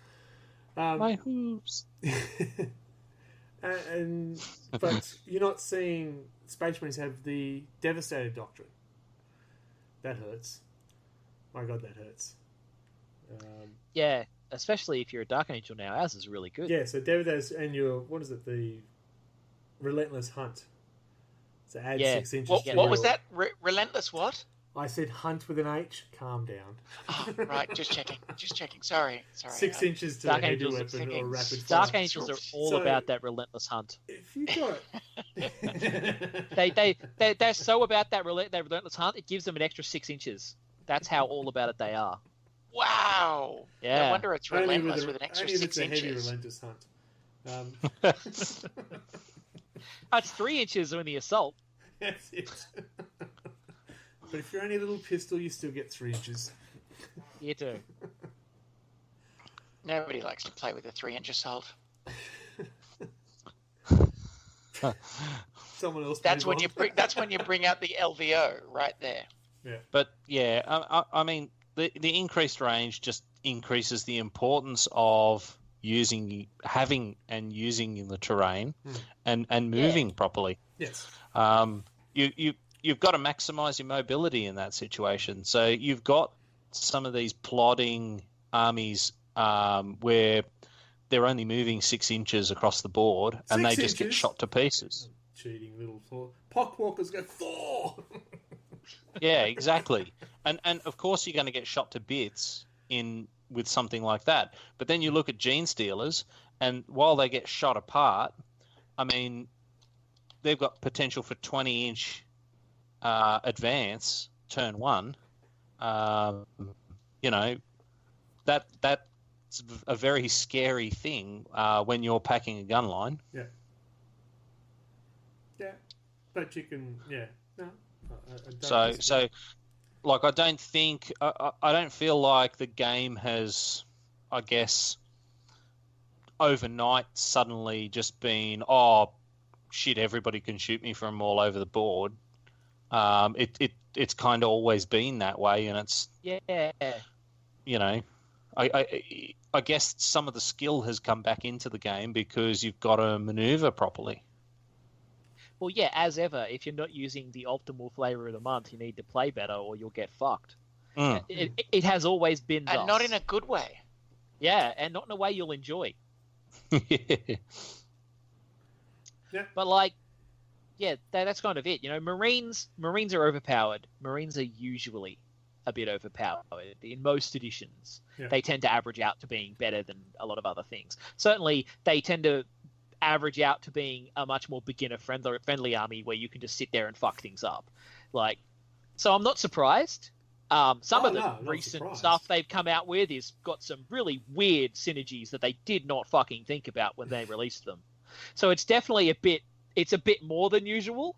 my hooves. But you're not seeing Space Marines have the Devastator Doctrine. That hurts. My God, that hurts. Yeah, especially if you're a Dark Angel now. Ours is really good. Yeah, so Devastator and your, what is it, the Relentless Hunt. So add Yeah. 6 inches to What was your- that? Relentless what? I said hunt with an H. Calm down. Oh, right, just checking. Just checking. Sorry. 6 inches to Dark a heavy Angels are weapon or thinking- rapid fire. Dark Angels are all So- about that relentless hunt. If you got... They're so about that relentless hunt. It gives them an extra 6 inches. That's how all about it they are. Wow. Yeah. No wonder it's Only relentless with an extra only if 6 it's a heavy inches. relentless hunt. It's 3 inches in the assault. That's it. But if you're only a little pistol, you still get 3 inches. You do. Nobody likes to play with a 3-inch assault. Someone else. That's move when on. you bring. That's when you bring out the LVO right there. But yeah, I mean, the increased range just increases the importance of having and using the terrain and moving properly. Yes. You've got to maximize your mobility in that situation. So you've got some of these plodding armies where they're only moving 6 inches across the board and 6 they just get inches? shot to pieces. Cheating little Thor. Pockwalkers go Thor. Yeah, exactly. And of course you're going to get shot to bits with something like that. But then you look at Gene Stealers, and while they get shot apart, I mean, they've got potential for 20-inch advance turn one. That's a very scary thing when you're packing a gun line. Yeah. Yeah. But you can. Yeah. No. I don't disagree. So, like, I don't feel like the game has, I guess, overnight suddenly just been, oh shit, everybody can shoot me from all over the board. It's kind of always been that way, and it's I guess some of the skill has come back into the game because you've got to maneuver properly. Well, yeah, as ever, if you're not using the optimal flavor of the month, you need to play better or you'll get fucked. Mm. It has always been thus. And not in a good way. Yeah, and not in a way you'll enjoy. Yeah. But like, yeah, that's kind of it. You know, Marines are overpowered. Marines are usually a bit overpowered in most editions. Yeah. They tend to average out to being better than a lot of other things. Certainly, they tend to average out to being a much more beginner-friendly army where you can just sit there and fuck things up. Like, so I'm not surprised. Some of the recent stuff they've come out with is got some really weird synergies that they did not fucking think about when they released them. So it's definitely it's a bit more than usual,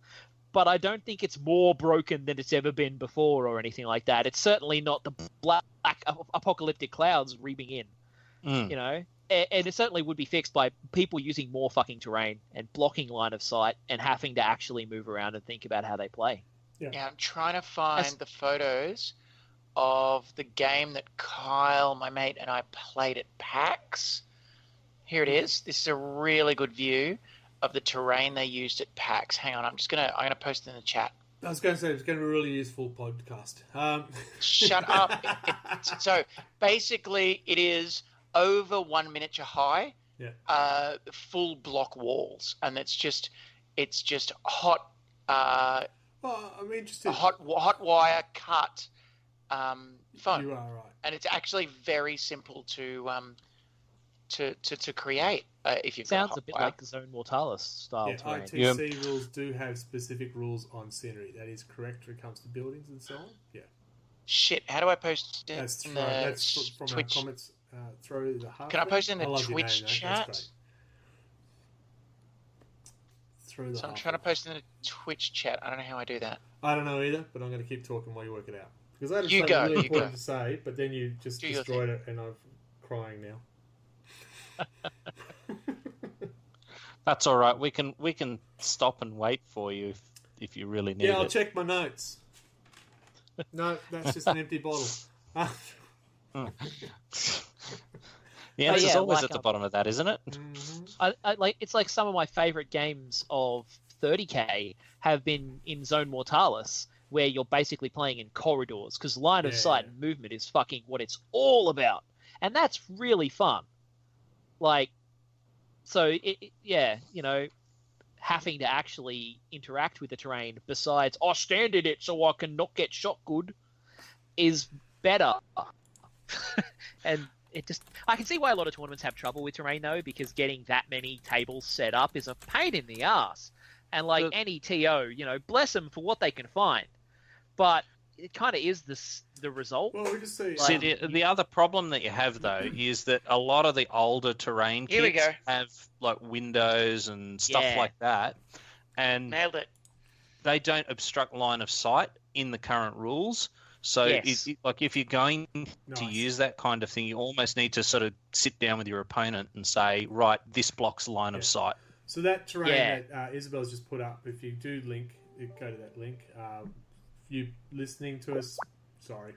but I don't think it's more broken than it's ever been before or anything like that. It's certainly not the black apocalyptic clouds reaping in, you know? And it certainly would be fixed by people using more fucking terrain and blocking line of sight and having to actually move around and think about how they play. Yeah, I'm trying to find the photos of the game that Kyle, my mate, and I played at PAX. Here it is. This is a really good view of the terrain they used at PAX. Hang on, I'm gonna post it in the chat. I was going to say it's going to be a really useful podcast. Shut up. So basically, it is over 1 miniature high, full block walls, and it's just hot. Well, I'm interested. Hot wire cut foam. You are right, and it's actually very simple to create. If you sounds a bit like the Zone Mortalis style terrain. ITC rules do have specific rules on scenery. That is correct when it comes to buildings and so on. Yeah. Shit, how do I post it? That's in that's from Twitch our comments through the half. Can I post it in the Twitch chat? Through the so I'm trying to post it in the Twitch chat. I don't know how I do that. I don't know either, but I'm going to keep talking while you work it out. Because I had something really important to say, but then you just destroyed it, and I'm crying now. That's all right. We can stop and wait for you if you really need it. Yeah, I'll check my notes. No, that's just an empty bottle. The answer's always at the bottom of that, isn't it? Mm-hmm. I like it's like some of my favorite games of 30k have been in Zone Mortalis, where you're basically playing in corridors because line of sight and movement is fucking what it's all about, and that's really fun. Like, so you know, having to actually interact with the terrain besides stand in it so I can not get shot good is better. And I can see why a lot of tournaments have trouble with terrain though, because getting that many tables set up is a pain in the ass. And like any TO, you know, bless them for what they can find, but it kind of is the result. Well, we just see. See, the other problem that you have though is that a lot of the older terrain kits have like windows and stuff like that, and nailed it. They don't obstruct line of sight in the current rules. So, like, if you're going to use that kind of thing, you almost need to sort of sit down with your opponent and say, right, this blocks line of sight. So that terrain that Isabel's just put up, if you do go to that link, you listening to us, sorry.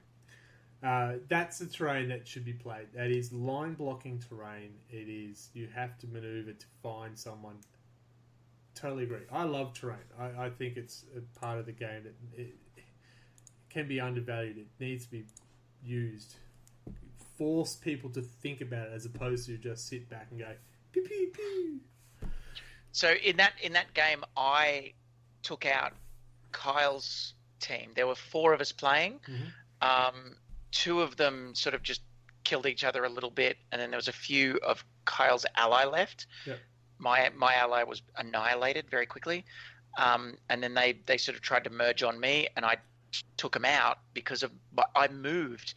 That's the terrain that should be played. That is line blocking terrain. It is, you have to maneuver to find someone. Totally agree. I love terrain. I think it's a part of the game that it can be undervalued. It needs to be used. Force people to think about it as opposed to just sit back and go pew pew pew. So in that game, I took out Kyle's team. There were 4 of us playing. Mm-hmm. 2 of them sort of just killed each other a little bit, and then there was a few of Kyle's ally left. Yep. My ally was annihilated very quickly, and then they sort of tried to merge on me, and I took them out because I moved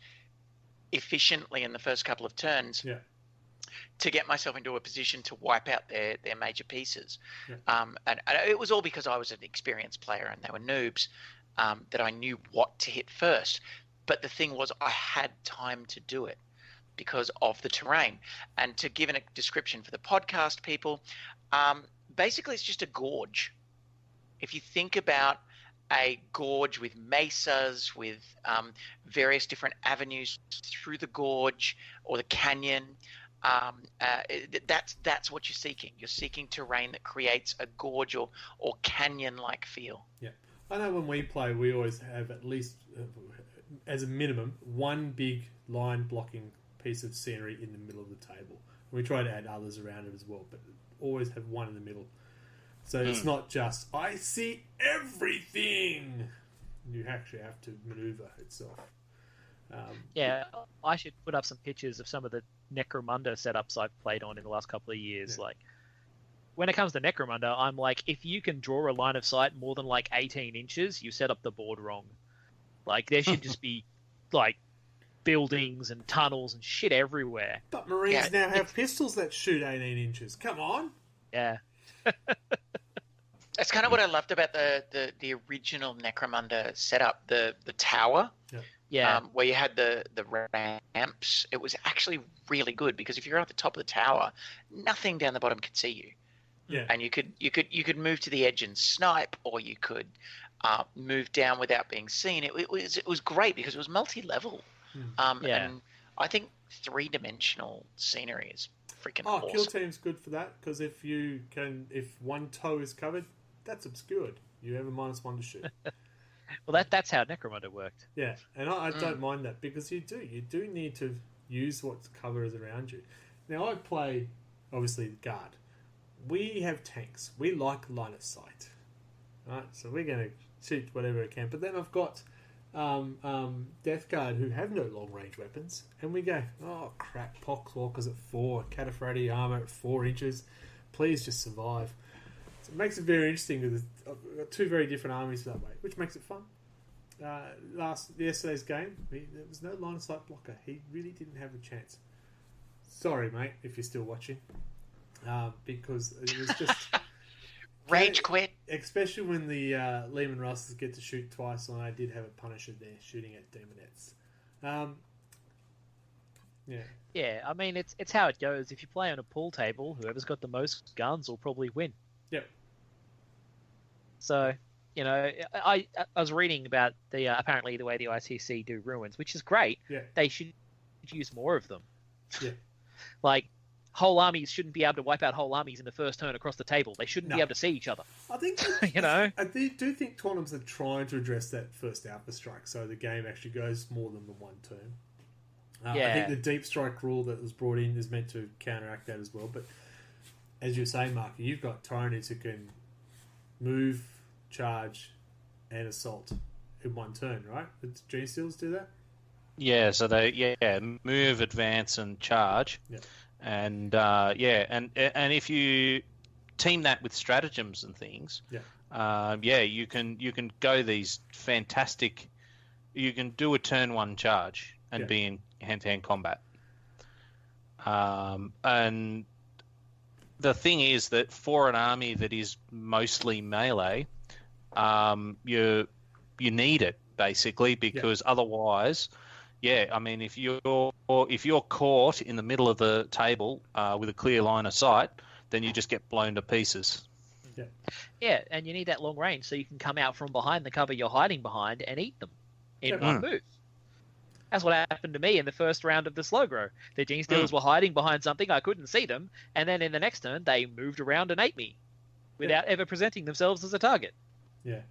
efficiently in the first couple of turns to get myself into a position to wipe out their major pieces. And it was all because I was an experienced player and they were noobs, that I knew what to hit first. But the thing was, I had time to do it because of the terrain. And to give a description for the podcast people, basically it's just a gorge. If you think about a gorge with mesas, with various different avenues through the gorge or the canyon, that's what you're seeking. You're seeking terrain that creates a gorge or canyon-like feel. Yeah, I know when we play, we always have at least, as a minimum, one big line blocking piece of scenery in the middle of the table. We try to add others around it as well, but always have one in the middle. So it's not just, I see everything. You actually have to maneuver itself. Yeah, I should put up some pictures of some of the Necromunda setups I've played on in the last couple of years. Yeah. Like, when it comes to Necromunda, I'm like, if you can draw a line of sight more than like 18 inches, you set up the board wrong. Like, there should just be like buildings and tunnels and shit everywhere. But Marines now have pistols that shoot 18 inches. Come on. Yeah. That's kind of what I loved about the original Necromunda setup, the tower. Yeah. Where you had the ramps. It was actually really good because if you're at the top of the tower, nothing down the bottom could see you. Yeah. And you could move to the edge and snipe, or you could move down without being seen. It was great because it was multi-level. And I think 3-dimensional scenery is freaking awesome. Kill Team's good for that because if one toe is covered, that's obscured. You have a -1 to shoot. Well, that's how Necromunda worked. Yeah, and I don't mind that because you do need to use what cover is around you. Now I play obviously guard. We have tanks. We like line of sight, right? So we're going to shoot whatever we can. But then I've got Death Guard who have no long range weapons, and we go, oh crap, Poxwalkers at 4, Cataphractii armor at 4 inches. Please just survive. So it makes it very interesting because I've got 2 very different armies that way, which makes it fun. Yesterday's game, there was no line of sight blocker. He really didn't have a chance. Sorry, mate, if you're still watching, because it was just rage quit. Especially when the Lehman Russes get to shoot twice, and I did have a Punisher there shooting at Demonettes. Yeah, I mean, it's how it goes. If you play on a pool table, whoever's got the most guns will probably win. Yep. So, I was reading about the apparently the way the ICC do ruins, which is great. Yeah. They should use more of them. Yeah. Like, whole armies shouldn't be able to wipe out whole armies in the first turn across the table. They shouldn't be able to see each other. I think, I do think tournaments are trying to address that first Alpha Strike, so the game actually goes more than the one turn. I think the Deep Strike rule that was brought in is meant to counteract that as well. But as you were saying, Mark, you've got Tyranids who can move, charge, and assault in one turn, right? Did Gene Steels do that? Yeah, so they move, advance, and charge. Yeah. And and if you team that with stratagems and things, you can go these fantastic. You can do a turn 1 charge and be in hand-to-hand combat. And the thing is that for an army that is mostly melee, you need it basically because otherwise. Yeah, I mean, if you're caught in the middle of the table with a clear line of sight, then you just get blown to pieces. Yeah, and you need that long range so you can come out from behind the cover you're hiding behind and eat them in one move. That's what happened to me in the first round of the slow grow. The Gene Stealers were hiding behind something, I couldn't see them, and then in the next turn they moved around and ate me without ever presenting themselves as a target. Yeah,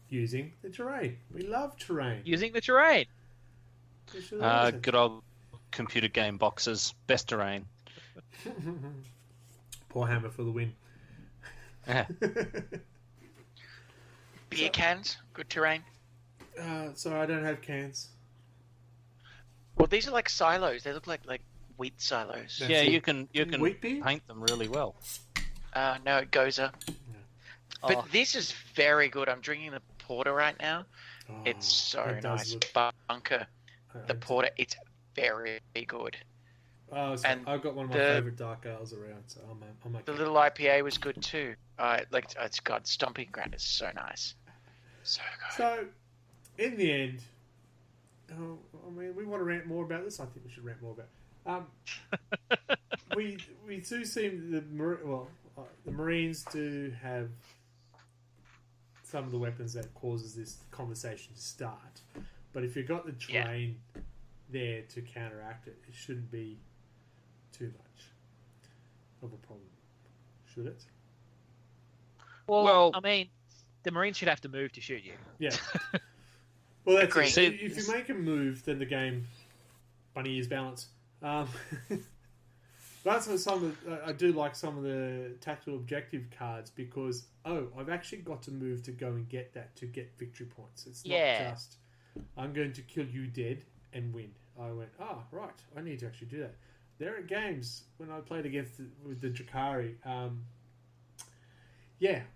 using the terrain. We love terrain. Using the terrain. Good old computer game boxes. Best terrain. Poor Hammer for the win. Beer cans, good terrain. Sorry, I don't have cans. Well, these are like silos. They look like wheat silos. Yeah, you can Wheat beer? paint them really well. No, it goes up. But this is very good. I'm drinking the porter right now. It's so nice. Bunker. The porter, it's very good. And I've got one of my favourite dark ales around, so I'm okay. The little IPA was good too. It's got Stomping Ground is so nice. So good. So, in the end, we want to rant more about this. I think we should rant more about it. We do seem the Marines do have some of the weapons that causes this conversation to start. But if you've got the terrain there to counteract it, it shouldn't be too much of a problem. Should it? Well, I mean, the Marines should have to move to shoot you. Yeah. Well, that's it. See, If you make a move, then the game bunny ears balance. That's what I do like some of the tactical objective cards because I've actually got to move to go and get that to get victory points. It's not just I'm going to kill you dead and win. I went, right, I need to actually do that. There are games when I played with the Drakari. I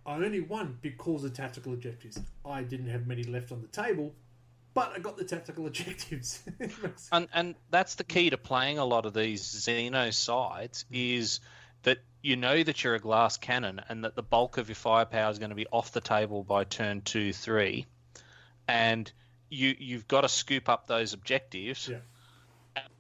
only won because of tactical objectives. I didn't have many left on the table, but I got the tactical objectives. And that's the key to playing a lot of these Xeno sides is that you know that you're a glass cannon and that the bulk of your firepower is going to be off the table by turn 2, 3, and you've got to scoop up those objectives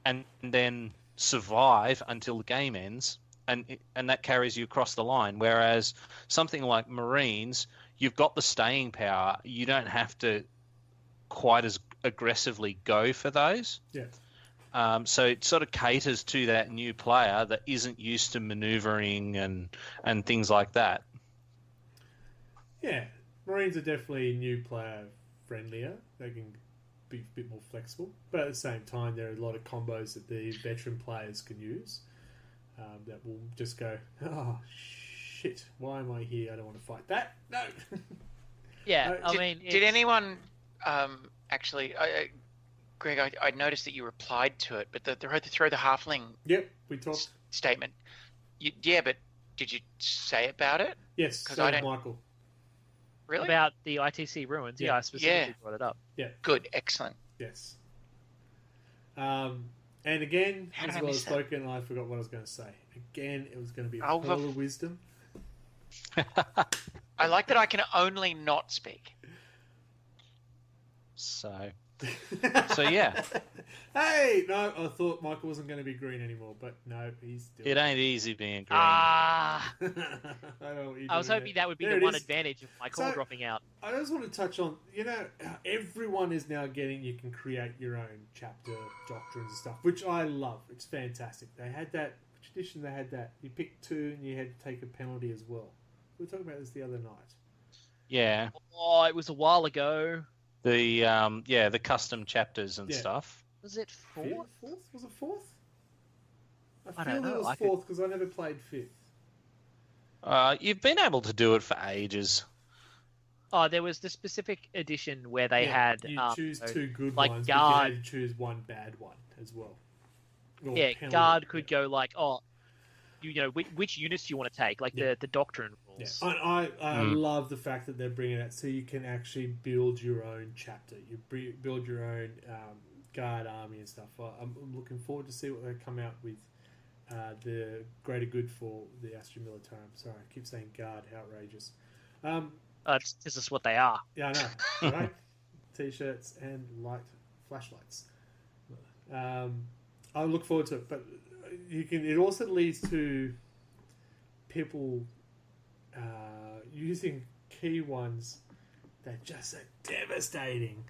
and then survive until the game ends, and that carries you across the line. Whereas something like Marines, you've got the staying power. You don't have to quite as aggressively go for those. So it sort of caters to that new player that isn't used to manoeuvring and things like that. Yeah, Marines are definitely new player friendlier. They can be a bit more flexible, but at the same time, there are a lot of combos that the veteran players can use that will just go, oh shit, why am I here? I don't want to fight that. No. Did anyone actually? Greg, I noticed that you replied to it, but the throw the halfling. Yep, we talked statement. But did you say about it? Yes, because I don't. Michael. Really? About the ITC ruins? Yeah, I specifically brought it up. Yeah. Good, excellent. Yes. And again, How as did I well as miss that? spoken, I forgot what I was going to say. Again, it was going to be a pearl of wisdom. I like that I can only not speak. So yeah. Hey, no, I thought Michael wasn't going to be green anymore, but no, he's still. It ain't easy being green. I I was hoping that would be the one advantage of my call dropping out. I just want to touch on, everyone is now getting, you can create your own chapter doctrines and stuff, which I love. It's fantastic. They had that, which edition they had that? You picked 2 and you had to take a penalty as well. We were talking about this the other night. Yeah. Oh, it was a while ago. The custom chapters and stuff. Was it 4th? Fourth? Was it 4th? I don't know. It was 4th because I never played 5th. You've been able to do it for ages. Oh, there was the specific edition where they had... You choose 2 good like ones, guard. but you had to choose 1 bad one as well. Or penalty. Guard could go like, which units do you want to take? Like the doctrine rules. Yeah. I love the fact that they're bringing it so you can actually build your own chapter. You build your own guard army and stuff. I'm looking forward to see what they come out with. The greater good for the Astra Militarum. Sorry, I keep saying guard. How outrageous. This is what they are. Yeah, I know. Right? T-shirts and light flashlights. I look forward to it, but it also leads to people using key ones that just are devastating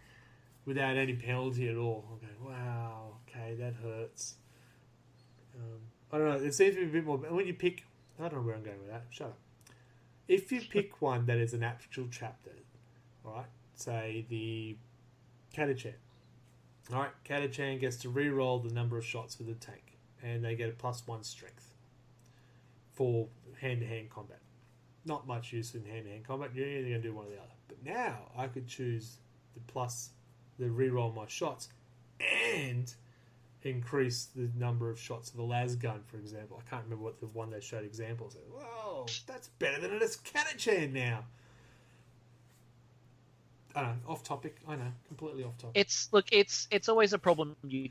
without any penalty at all. I'm going, wow, okay, that hurts. I don't know. It seems to be a bit more. When you pick, I don't know where I'm going with that. Shut up. If you pick one that is an actual chapter, all right, say the Catachan. All right, Catachan gets to re-roll the number of shots with the tank, and they get a +1 strength for hand-to-hand combat. Not much use in hand-to-hand combat. You're either going to do one or the other. But now I could choose the re-roll my shots and increase the number of shots of a las gun, for example. I can't remember what the one they showed examples of. Whoa, that's better than it is Catachan now. I know, off topic. I know, completely off topic. It's always a problem you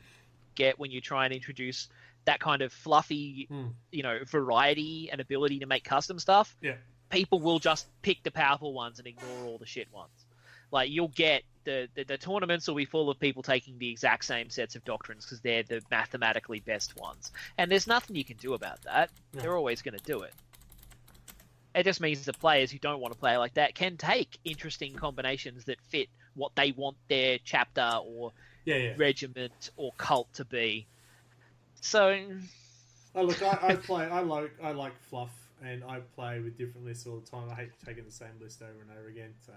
get when you try and introduce that kind of fluffy, variety and ability to make custom stuff. Yeah. People will just pick the powerful ones and ignore all the shit ones. Like, you'll get the tournaments will be full of people taking the exact same sets of doctrines because they're the mathematically best ones. And there's nothing you can do about that. No. They're always going to do it. It just means the players who don't want to play like that can take interesting combinations that fit what they want their chapter or regiment or cult to be. So, look, I like fluff, and I play with different lists all the time. I hate taking the same list over and over again. So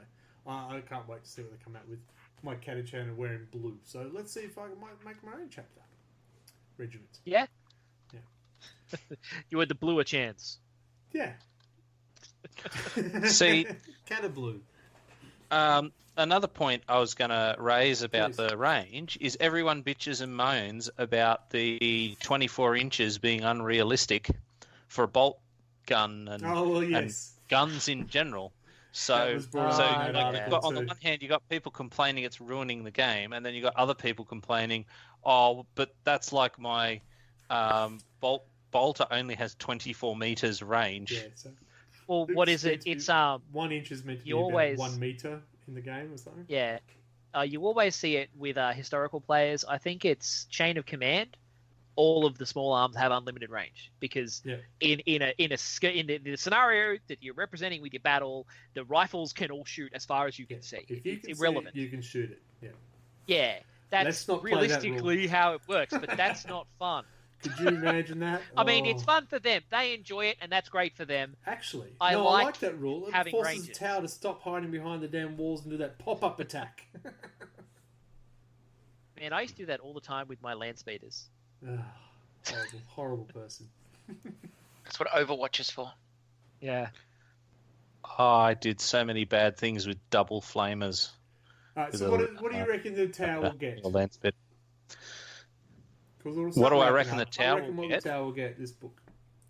I can't wait to see what they come out with. My Catachan are wearing blue, so let's see if I might make my own chapter regiment. Yeah. You had the bluer chance. Yeah. See, Cata blue. A another point I was going to raise about Please. the range is everyone bitches and moans about the 24 inches being unrealistic for a bolt gun and, Oh, well, and yes. guns in general. That So, was brought so up in that like, article you've got, on the too. one hand, you've got people complaining it's ruining the game, and then you've got other people complaining, oh, but that's like my bolter only has 24 meters range. Yeah, so Well, what is it? meant to It's be- 1 inch is meant to be you about always- 1 meter in the game or something. Yeah. You always see it with historical players. I think it's chain of command. All of the small arms have unlimited range because Yeah. in the scenario that you're representing with your battle, the rifles can all shoot as far as you can see. If you It's can irrelevant. see it, you can shoot it. Yeah. Yeah, Let's that's not play that realistically how it works, but that's not fun. Could you imagine that? I mean, it's Oh. fun for them. They enjoy it, and that's great for them. Actually, I I like like that rule. It having forces ranges. Tau to stop hiding behind the damn walls and do that pop-up attack. Man, I used to do that all the time with my land speeders. Horrible, horrible person. That's what Overwatch is for. Yeah. Oh, I did so many bad things with double flamers. All right, With so a- what do you reckon the Tau will get? Or lance bit. 'Cause we'll What start do I wrapping reckon the up. Tau I reckon will what get? the Tau will get this book.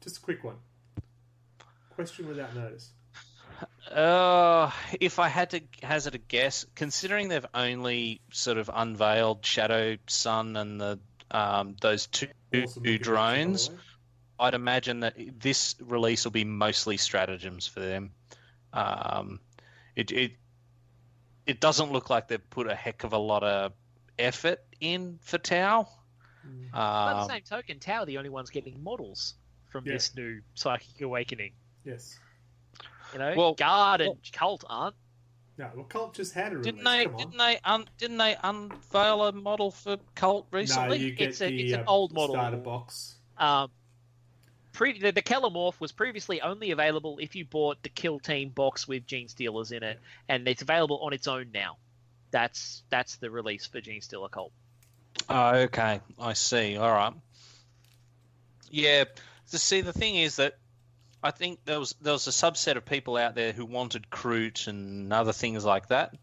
Just a quick one. Question without notice. If I had to hazard a guess, considering they've only sort of unveiled Shadow Sun and the those two Awesome looking drones, picture, by the way. I'd imagine that this release will be mostly stratagems for them. It doesn't look like they've put a heck of a lot of effort in for Tau. By the same token, Tau are the only ones getting models from Yeah. this new Psychic Awakening. Yes. You know, Well, Guard and Cult aren't. No, well, Cult just had a release. Didn't they? Come on. Didn't they unveil a model for Cult No, recently? you get It's an the old model. starter box. The Kellamorph was previously only available if you bought the Kill Team box with Gene Stealers in it, and it's available on its own now. That's the release for Gene Stealer Cult. Oh, okay, I see. All right. Yeah. See, the thing is that I think there was a subset of people out there who wanted Kroot and other things like that. Bring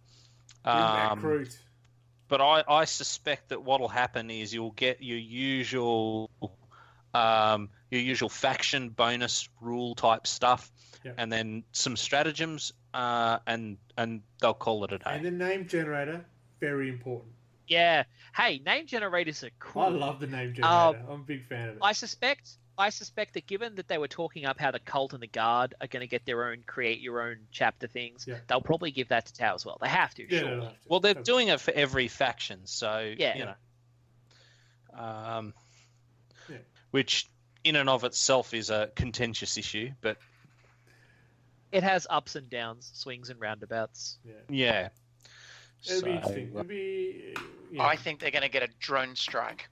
back Kroot. But I suspect that what'll happen is you'll get your usual faction bonus rule type stuff, Yep. and then some stratagems, and they'll call it a day. And the name generator, very important. Yeah. Hey, name generators are cool. I love the name generator. I'm a big fan of it. I suspect that given that they were talking up how the Cult and the Guard are going to get their own create your own chapter things, Yeah. they'll probably give that to Tau as well. They have to, Yeah, sure. they'll have to. Well, they're doing it for every faction, so Yeah. you know, Yeah. which in and of itself is a contentious issue, but It has ups and downs, swings and roundabouts. Yeah. yeah, It'll be So, interesting. It'll be. Yeah. I think they're going to get a drone strike.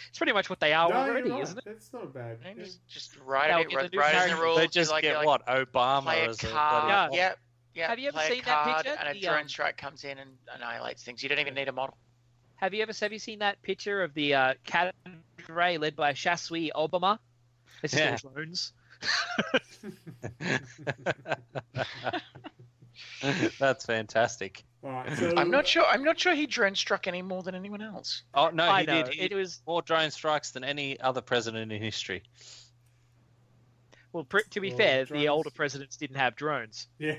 It's pretty much what they are No, already, you're right. isn't it? That's not bad. And Yeah. just write They'll it, get the new write it in the character. rules. they just like, get like, what Obama play a as a card. bloody- Yeah. Yeah. Have you ever play a seen that card picture? And a The, drone strike comes in and annihilates things. You don't even need a model. Have you seen that picture of the cadre led by Shasui Obama? It's Yeah. still drones. That's fantastic. All right. So I'm not sure he drone struck any more than anyone else. Oh no, I he know. did. He It was more drone strikes than any other president in history. well. To be Well, fair, drones- the older presidents didn't have drones. Yeah.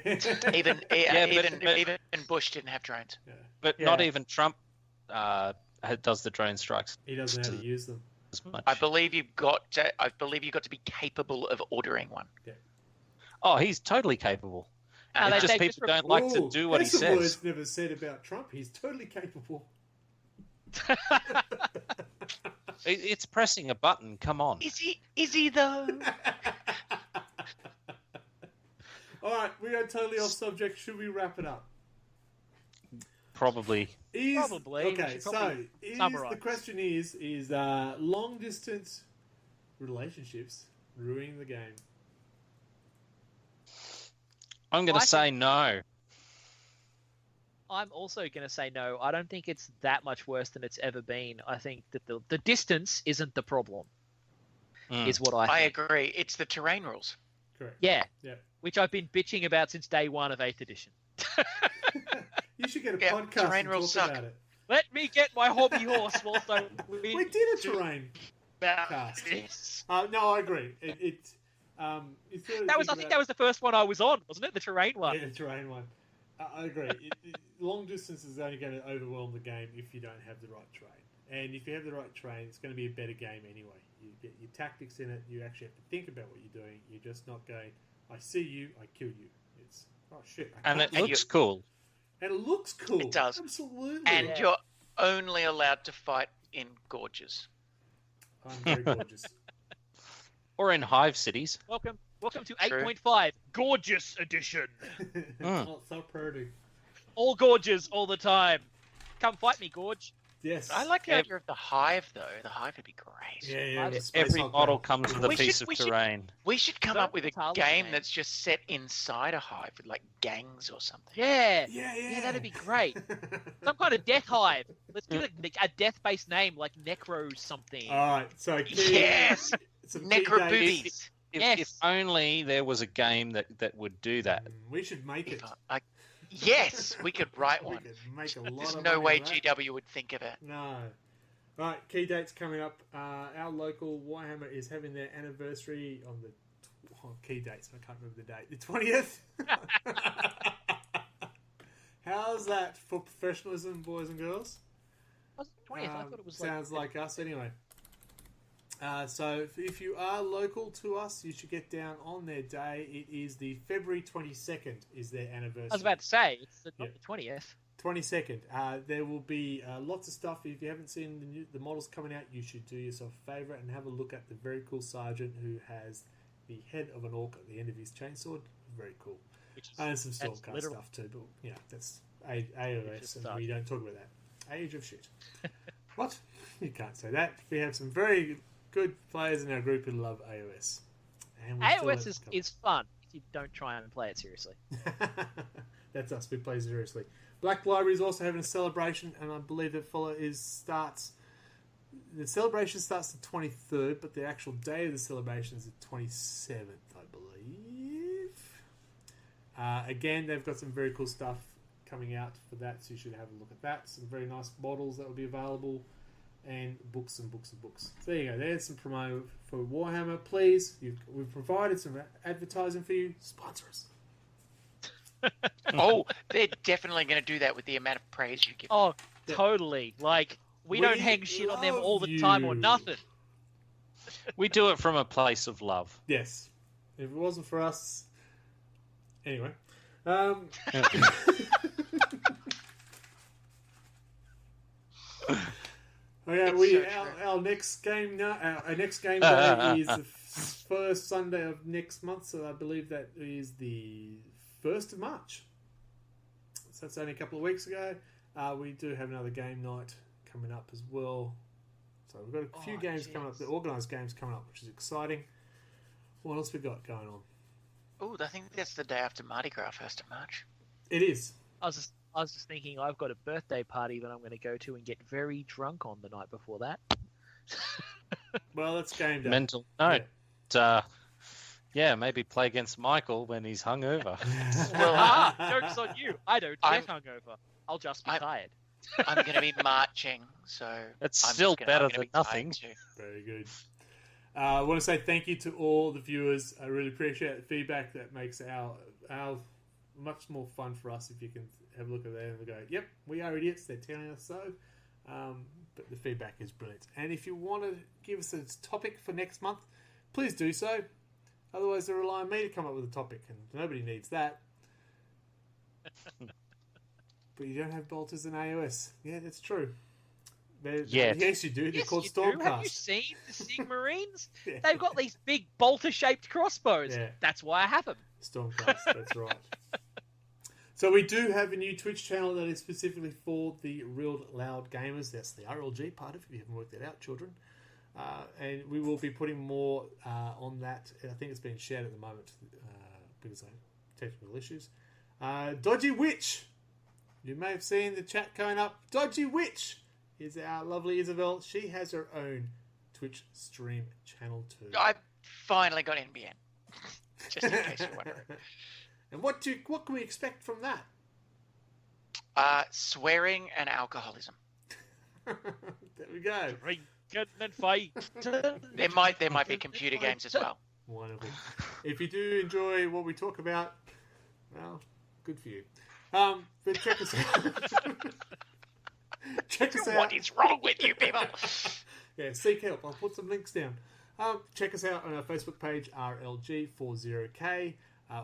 Even even Bush didn't have drones. But Yeah. not even Trump does the drone strikes He doesn't know how to use them. as much. I believe you've got to be capable of ordering one. Oh, he's totally capable. No, It's just they people don't like to Ooh, do what he there's some says. words never said about Trump. He's totally capable. It's pressing a button. Come on. Is he though? All right, we are totally off subject. Should we wrap it up? Probably. Probably. We Okay, should so probably the summarise. question is long distance relationships ruining the game? I'm going I to say no. I'm also going to say no. I don't think it's that much worse than it's ever been. I think that the distance isn't the problem, Mm. is what I I think. agree. It's the terrain rules. Correct. Yeah. Yeah. Which I've been bitching about since day one of 8th edition. You should get a Yeah, podcast terrain and rules talk suck. about it. Let me get my hobby horse whilst I We did a terrain About cast. this. No, I agree. You sort of That was, I think that was the first one I was on, wasn't it? The terrain one. Yeah, the terrain one. I agree. Long distance is only going to overwhelm the game if you don't have the right terrain. And if you have the right terrain, it's going to be a better game anyway. You get your tactics in it. You actually have to think about what you're doing. You're just not going, I see you, I kill you. It's, oh shit. And it looks cool. And it looks cool. It does. Absolutely. And you're only allowed to fight in gorges. I'm very gorgeous. Or in hive cities. Welcome to True. 8.5, Gorgeous Edition. Oh, so pretty. All gorges, all the time. Come fight me, Gorge. Yes. I like the idea of the hive, though. The hive would be great. Yeah. the space Every hog model guy. comes with a We piece should- of we should- terrain. We should come Don't up with a tell game me. that's just set inside a hive with like gangs or something. Yeah. Yeah. That'd be great. Some kind of death hive. Let's give it a death-based name like Necro something. All right. So, key, Yes! some key Necro dates. boobies. Yes. If only there was a game that would do that. We should make it. Yes, we could write We one. could make a lot There's of no money way on that. GW would think of it. No. Right, key dates coming up. Our local Warhammer is having their anniversary on the key dates. I can't remember the date. The 20th. How's that for professionalism, boys and girls? Was it 20th? I thought it was Sounds like us anyway. So if you are local to us, you should get down on their day. It is the February 22nd is their anniversary. I was about to say, it's not the 20th. 22nd. There will be lots of stuff. If you haven't seen the models coming out, you should do yourself a favour and have a look at the very cool sergeant who has the head of an orc at the end of his chainsword. Very cool. Which is, And some that's Stormcast literal. stuff too, but yeah, that's Which AOS, is and suck. we don't talk about that. Age of shit. What? You can't say that. We have some very good players in our group who love AOS. And we still AOS have is, a couple. is fun if you don't try and play it seriously. That's us. We play seriously. Black Library is also having a celebration, and I believe that starts. The celebration starts the 23rd, but the actual day of the celebration is the 27th, I believe. Again, they've got some very cool stuff coming out for that, so you should have a look at that. Some very nice models that will be available, and books and books and books. So there you go. There's some promo for Warhammer. Please, we've provided some advertising for you. Sponsor us. Oh, they're definitely going to do that with the amount of praise you give. Oh, Yeah. totally. Like, we We don't hang shit on them all the love time or you. nothing. We do it from a place of love. Yes. If it wasn't for us... Anyway. Okay, our next game now. Our next game day is the first Sunday of next month, so I believe that is the 1st of March. So that's only a couple of weeks ago. We do have another game night coming up as well. So we've got a few games coming up, the organised games coming up, which is exciting. What else we got going on? Oh, I think that's the day after Mardi Gras, 1st of March. It is. I was just thinking I've got a birthday party that I'm going to go to and get very drunk on the night before that. Well, it's game day. Mental note. Yeah, maybe play against Michael when he's hungover. Well, joke's on you. I don't I'm- get hungover. I'll just be I'm- tired. I'm going to be marching, so It's I'm still just better I'm gonna than be tired nothing. too. Very good. I want to say thank you to all the viewers. I really appreciate the feedback. That makes our much more fun for us if you can have a look at that and go, yep, we are idiots. They're telling us so. But the feedback is brilliant. And if you want to give us a topic for next month, please do so. Otherwise, they rely on me to come up with a topic, and nobody needs that. But you don't have bolters in AOS. Yeah, that's true. Yet. Yes, you do. They're Yes, called you do. Have you Stormcast. seen the Sig Marines? Yeah. They've got these big bolter-shaped crossbows. Yeah. That's why I have them. Stormcast, that's right. So we do have a new Twitch channel that is specifically for the Real Loud Gamers. That's the RLG part of it, if you haven't worked that out, children. And we will be putting more on that. I think it's being shared at the moment because of technical issues. Dodgy Witch. You may have seen the chat going up. Dodgy Witch is our lovely Isabel. She has her own Twitch stream channel too. I finally got NBN. Just in case you're wondering. And what can we expect from that? Swearing and alcoholism. There we go. Drinking and fighting. There might be computer games as well. Wonderful. If you do enjoy what we talk about, well, good for you. But check us out. Check us out. What is wrong with you people? Yeah, seek help. I'll put some links down. Check us out on our Facebook page, RLG40K,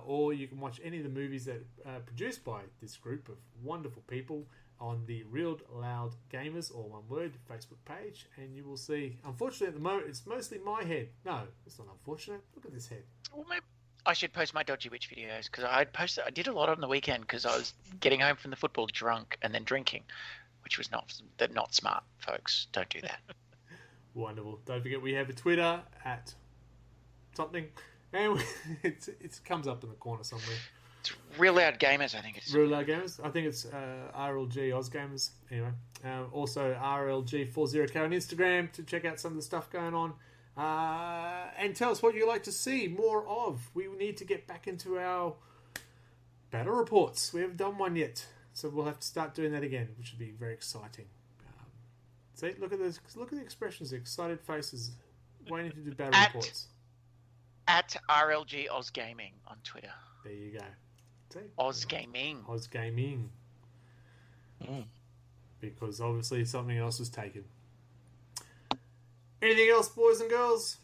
or you can watch any of the movies that are produced by this group of wonderful people on the Real Loud Gamers, all one word, Facebook page, and you will see. Unfortunately, at the moment, it's mostly my head. No, it's not unfortunate. Look at this head. Well, maybe I should post my Dodgy Witch videos because I did a lot on the weekend because I was getting home from the football drunk and then drinking, which was not smart, folks. Don't do that. Wonderful. Don't forget we have a Twitter at something, and it comes up in the corner somewhere. It's Real Loud Gamers, I think it is. Real Loud Gamers. I think it's RLG Oz Gamers. Anyway, also RLG40K on Instagram to check out some of the stuff going on. And tell us what you'd like to see more of. We need to get back into our battle reports. We haven't done one yet, so we'll have to start doing that again, which would be very exciting. See, look at the expressions, the excited faces, waiting to do battle reports. At RLG Oz Gaming on Twitter. There you go. See? Oz Gaming. Oz Gaming. Because obviously something else was taken. Anything else, boys and girls?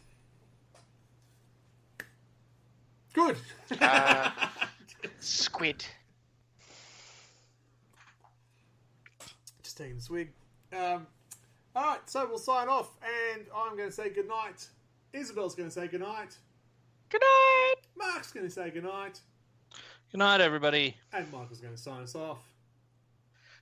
Good. Squid. Just taking a swig. Alright, so we'll sign off, and I'm going to say goodnight. Isabel's going to say goodnight. Good night. Mark's going to say goodnight. Good night, everybody. And Michael's going to sign us off.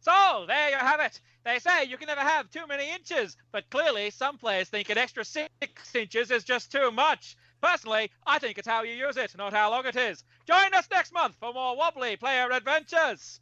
So, there you have it. They say you can never have too many inches, but clearly some players think an extra 6 inches is just too much. Personally, I think it's how you use it, not how long it is. Join us next month for more wobbly player adventures.